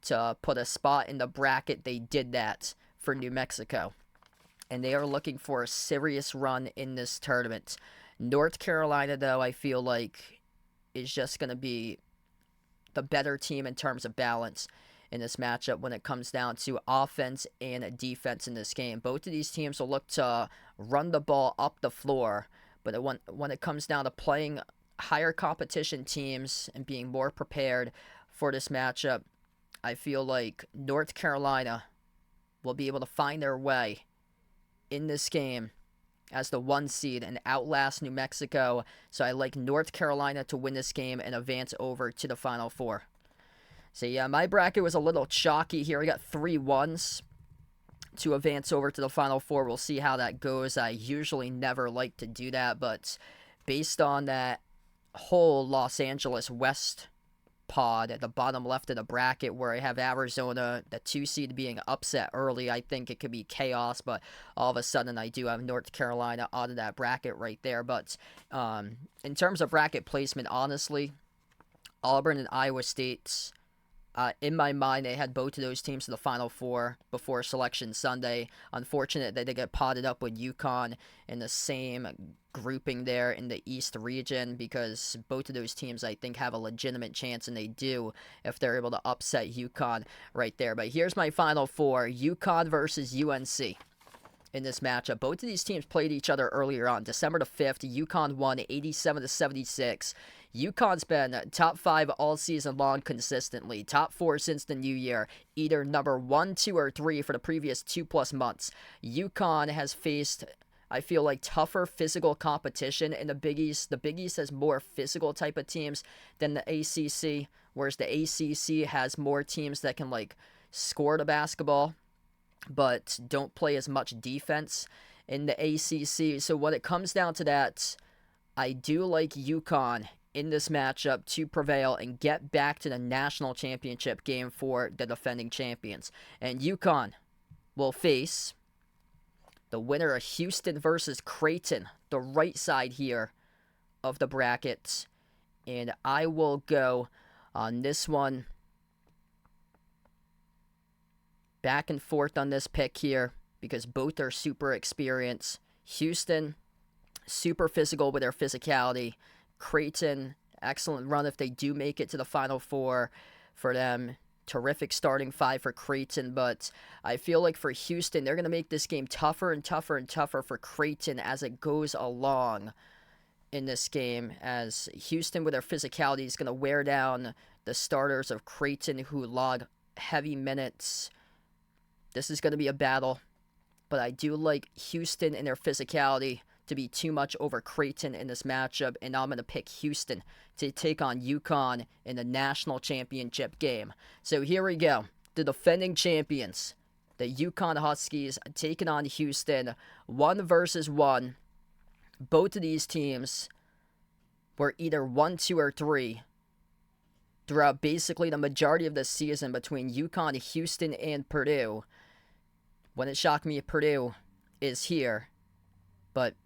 to put a spot in the bracket. They did that for New Mexico. And they are looking for a serious run in this tournament. North Carolina, though, I feel like is just going to be the better team in terms of balance in this matchup when it comes down to offense and defense in this game. Both of these teams will look to run the ball up the floor, but when it comes down to playing higher competition teams and being more prepared for this matchup, I feel like North Carolina will be able to find their way in this game as the 1 seed and outlast New Mexico. So I like North Carolina to win this game and advance over to the Final Four. So yeah, my bracket was a little chalky here. I got 3 1s to advance over to the Final Four. We'll see how that goes. I usually never like to do that, but based on that whole Los Angeles West pod at the bottom left of the bracket where I have Arizona, the 2 seed, being upset early, I think it could be chaos, but all of a sudden I do have North Carolina out of that bracket right there. But in terms of bracket placement, honestly, Auburn and Iowa State, in my mind, they had both of those teams to the Final Four before Selection Sunday. Unfortunate that they get potted up with UConn in the same grouping there in the East region, because both of those teams, I think, have a legitimate chance, and they do if they're able to upset UConn right there. But here's my Final Four. UConn versus UNC. In this matchup, both of these teams played each other earlier on. December the 5th, UConn won 87-76. UConn's been top 5 all season long consistently, top 4 since the new year, either number 1, 2, or 3 for the previous 2+ months. UConn has faced, I feel like, tougher physical competition in the Big East. The Big East has more physical type of teams than the ACC, whereas the ACC has more teams that can, like, score the basketball but don't play as much defense in the ACC. So when it comes down to that, I do like UConn in this matchup to prevail and get back to the national championship game for the defending champions. And UConn will face the winner of Houston versus Creighton, the right side here of the bracket. And I will go on this one back and forth on this pick here because both are super experienced. Houston, super physical with their physicality. Creighton, excellent run if they do make it to the Final Four for them. Terrific starting 5 for Creighton, but I feel like for Houston, they're going to make this game tougher and tougher and tougher for Creighton as it goes along in this game, as Houston with their physicality is going to wear down the starters of Creighton who log heavy minutes. This is going to be a battle, but I do like Houston and their physicality to be too much over Creighton in this matchup, and I'm going to pick Houston to take on UConn in the national championship game. So here we go. The defending champions, the UConn Huskies, taking on Houston, 1 versus 1. Both of these teams were either 1, 2, or 3 throughout basically the majority of the season between UConn, Houston, and Purdue. Wouldn't shock me if Purdue is here, but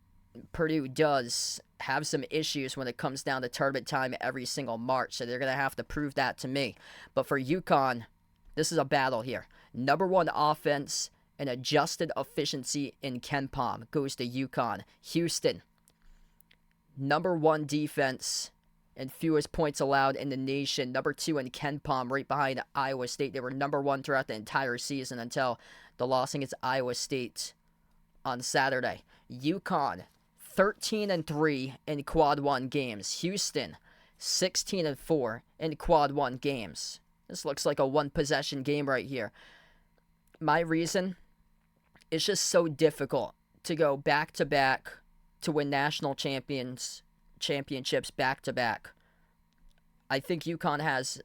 Purdue does have some issues when it comes down to tournament time every single March, so they're going to have to prove that to me. But for UConn, this is a battle here. Number one offense and adjusted efficiency in KenPom goes to UConn. Houston, number one defense and fewest points allowed in the nation. Number two in KenPom, right behind Iowa State. They were number one throughout the entire season until the loss against Iowa State on Saturday. UConn, 13-3 in quad one games. Houston, 16-4 in quad one games. This looks like a one possession game right here. My reason, it's just so difficult to go back to back to win national championships back to back. I think UConn has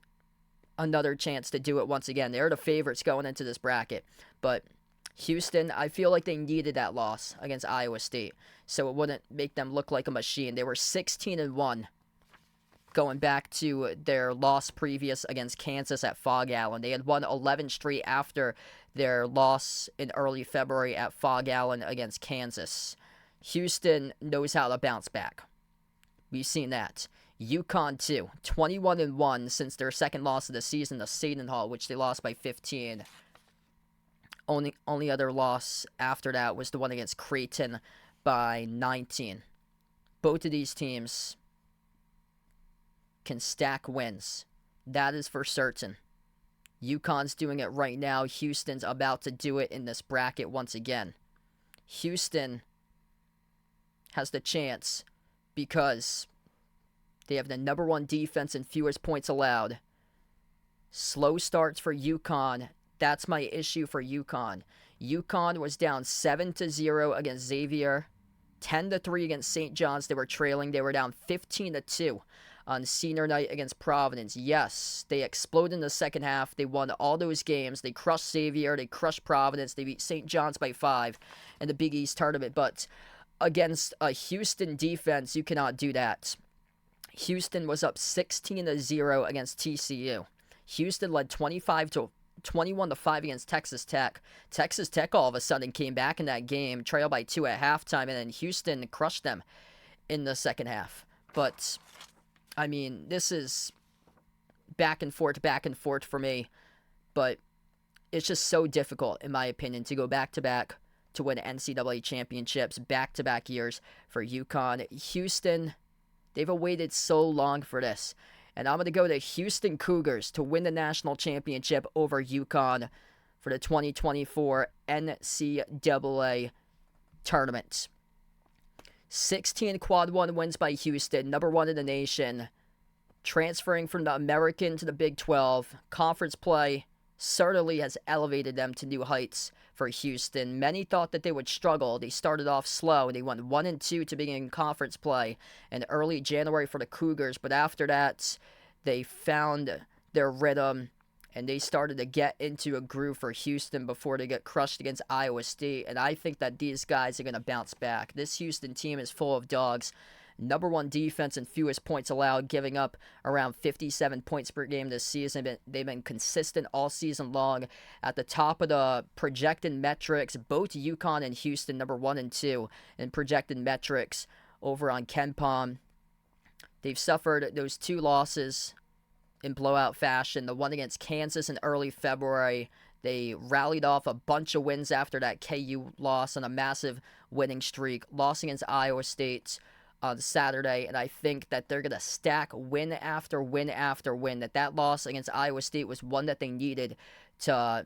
another chance to do it once again. They're the favorites going into this bracket, but Houston, I feel like they needed that loss against Iowa State, so it wouldn't make them look like a machine. They were 16-1 going back to their loss previous against Kansas at Fog Allen. They had won 11 straight after their loss in early February at Fog Allen against Kansas. Houston knows how to bounce back. We've seen that. UConn, too, 21-1 since their second loss of the season to Seton Hall, which they lost by 15. Only other loss after that was the one against Creighton by 19. Both of these teams can stack wins. That is for certain. UConn's doing it right now. Houston's about to do it in this bracket once again. Houston has the chance because they have the number one defense and fewest points allowed. Slow starts for UConn. That's my issue for UConn. UConn was down 7-0 against Xavier, 10-3 against St. John's. They were trailing. They were down 15-2 on senior night against Providence. Yes, they exploded in the second half. They won all those games. They crushed Xavier. They crushed Providence. They beat St. John's by 5 in the Big East tournament. But against a Houston defense, you cannot do that. Houston was up 16-0 against TCU. Houston led 21-5 against Texas Tech. Texas Tech all of a sudden came back in that game, trailed by 2 at halftime, and then Houston crushed them in the second half. But, I mean, this is back and forth for me. But it's just so difficult, in my opinion, to go back-to-back to win NCAA championships back-to-back years for UConn. Houston, they've waited so long for this. And I'm going to go to Houston Cougars to win the national championship over UConn for the 2024 NCAA tournament. 16 quad one wins by Houston, number one in the nation. Transferring from the American to the Big 12. Conference play certainly has elevated them to new heights for Houston. Many thought that they would struggle. They started off slow. They went 1-2 to begin conference play in early January for the Cougars, but after that, they found their rhythm and they started to get into a groove for Houston before they get crushed against Iowa State, and I think that these guys are going to bounce back. This Houston team is full of dogs. Number one defense and fewest points allowed, giving up around 57 points per game this season. They've been consistent all season long. At the top of the projected metrics, both UConn and Houston, number 1 and 2 in projected metrics over on KenPom. They've suffered those 2 losses in blowout fashion. The one against Kansas in early February. They rallied off a bunch of wins after that KU loss on a massive winning streak. Loss against Iowa State on Saturday, and I think that they're going to stack win after win after win. That loss against Iowa State was one that they needed to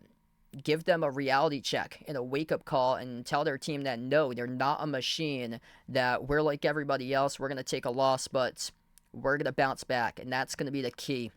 give them a reality check and a wake-up call and tell their team that, no, they're not a machine, that we're like everybody else. We're going to take a loss, but we're going to bounce back, and that's going to be the key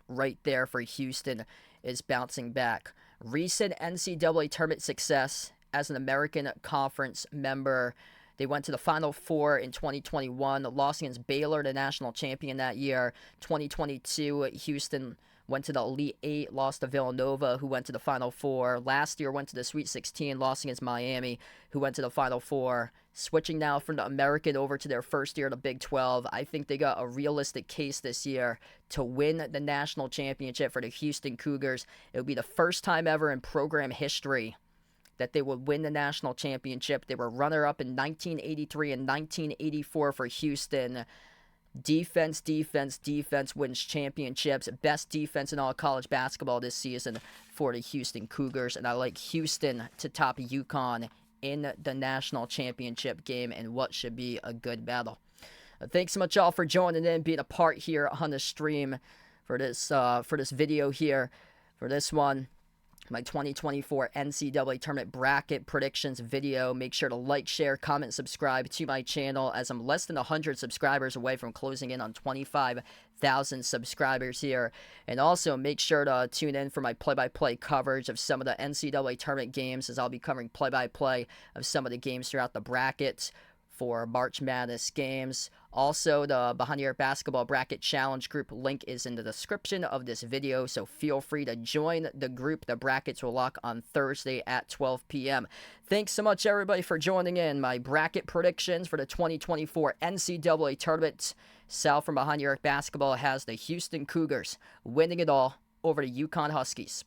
right there for Houston, is bouncing back. Recent NCAA tournament success as an American Conference member. They went to the Final Four in 2021, lost against Baylor, the national champion that year. 2022, Houston went to the Elite Eight, lost to Villanova, who went to the Final Four. Last year, went to the Sweet 16, lost against Miami, who went to the Final Four. Switching now from the American over to their first year of the Big 12, I think they got a realistic case this year to win the national championship for the Houston Cougars. It would be the first time ever in program history that they would win the national championship. They were runner-up in 1983 and 1984 for Houston. Defense, defense, defense wins championships. Best defense in all college basketball this season for the Houston Cougars. And I like Houston to top UConn in the national championship game in what should be a good battle. Thanks so much, all, for joining in, being a part here on the stream for this video here, for this one. My 2024 NCAA Tournament Bracket Predictions video. Make sure to like, share, comment, subscribe to my channel, as I'm less than 100 subscribers away from closing in on 25,000 subscribers here. And also make sure to tune in for my play-by-play coverage of some of the NCAA Tournament games, as I'll be covering play-by-play of some of the games throughout the bracket for March Madness games. Also, the Behind Your Basketball Bracket Challenge group link is in the description of this video, so feel free to join the group. The brackets will lock on Thursday at 12 p.m. Thanks so much, everybody, for joining in. My bracket predictions for the 2024 NCAA Tournament. Sal from Behind Your Basketball has the Houston Cougars winning it all over the UConn Huskies.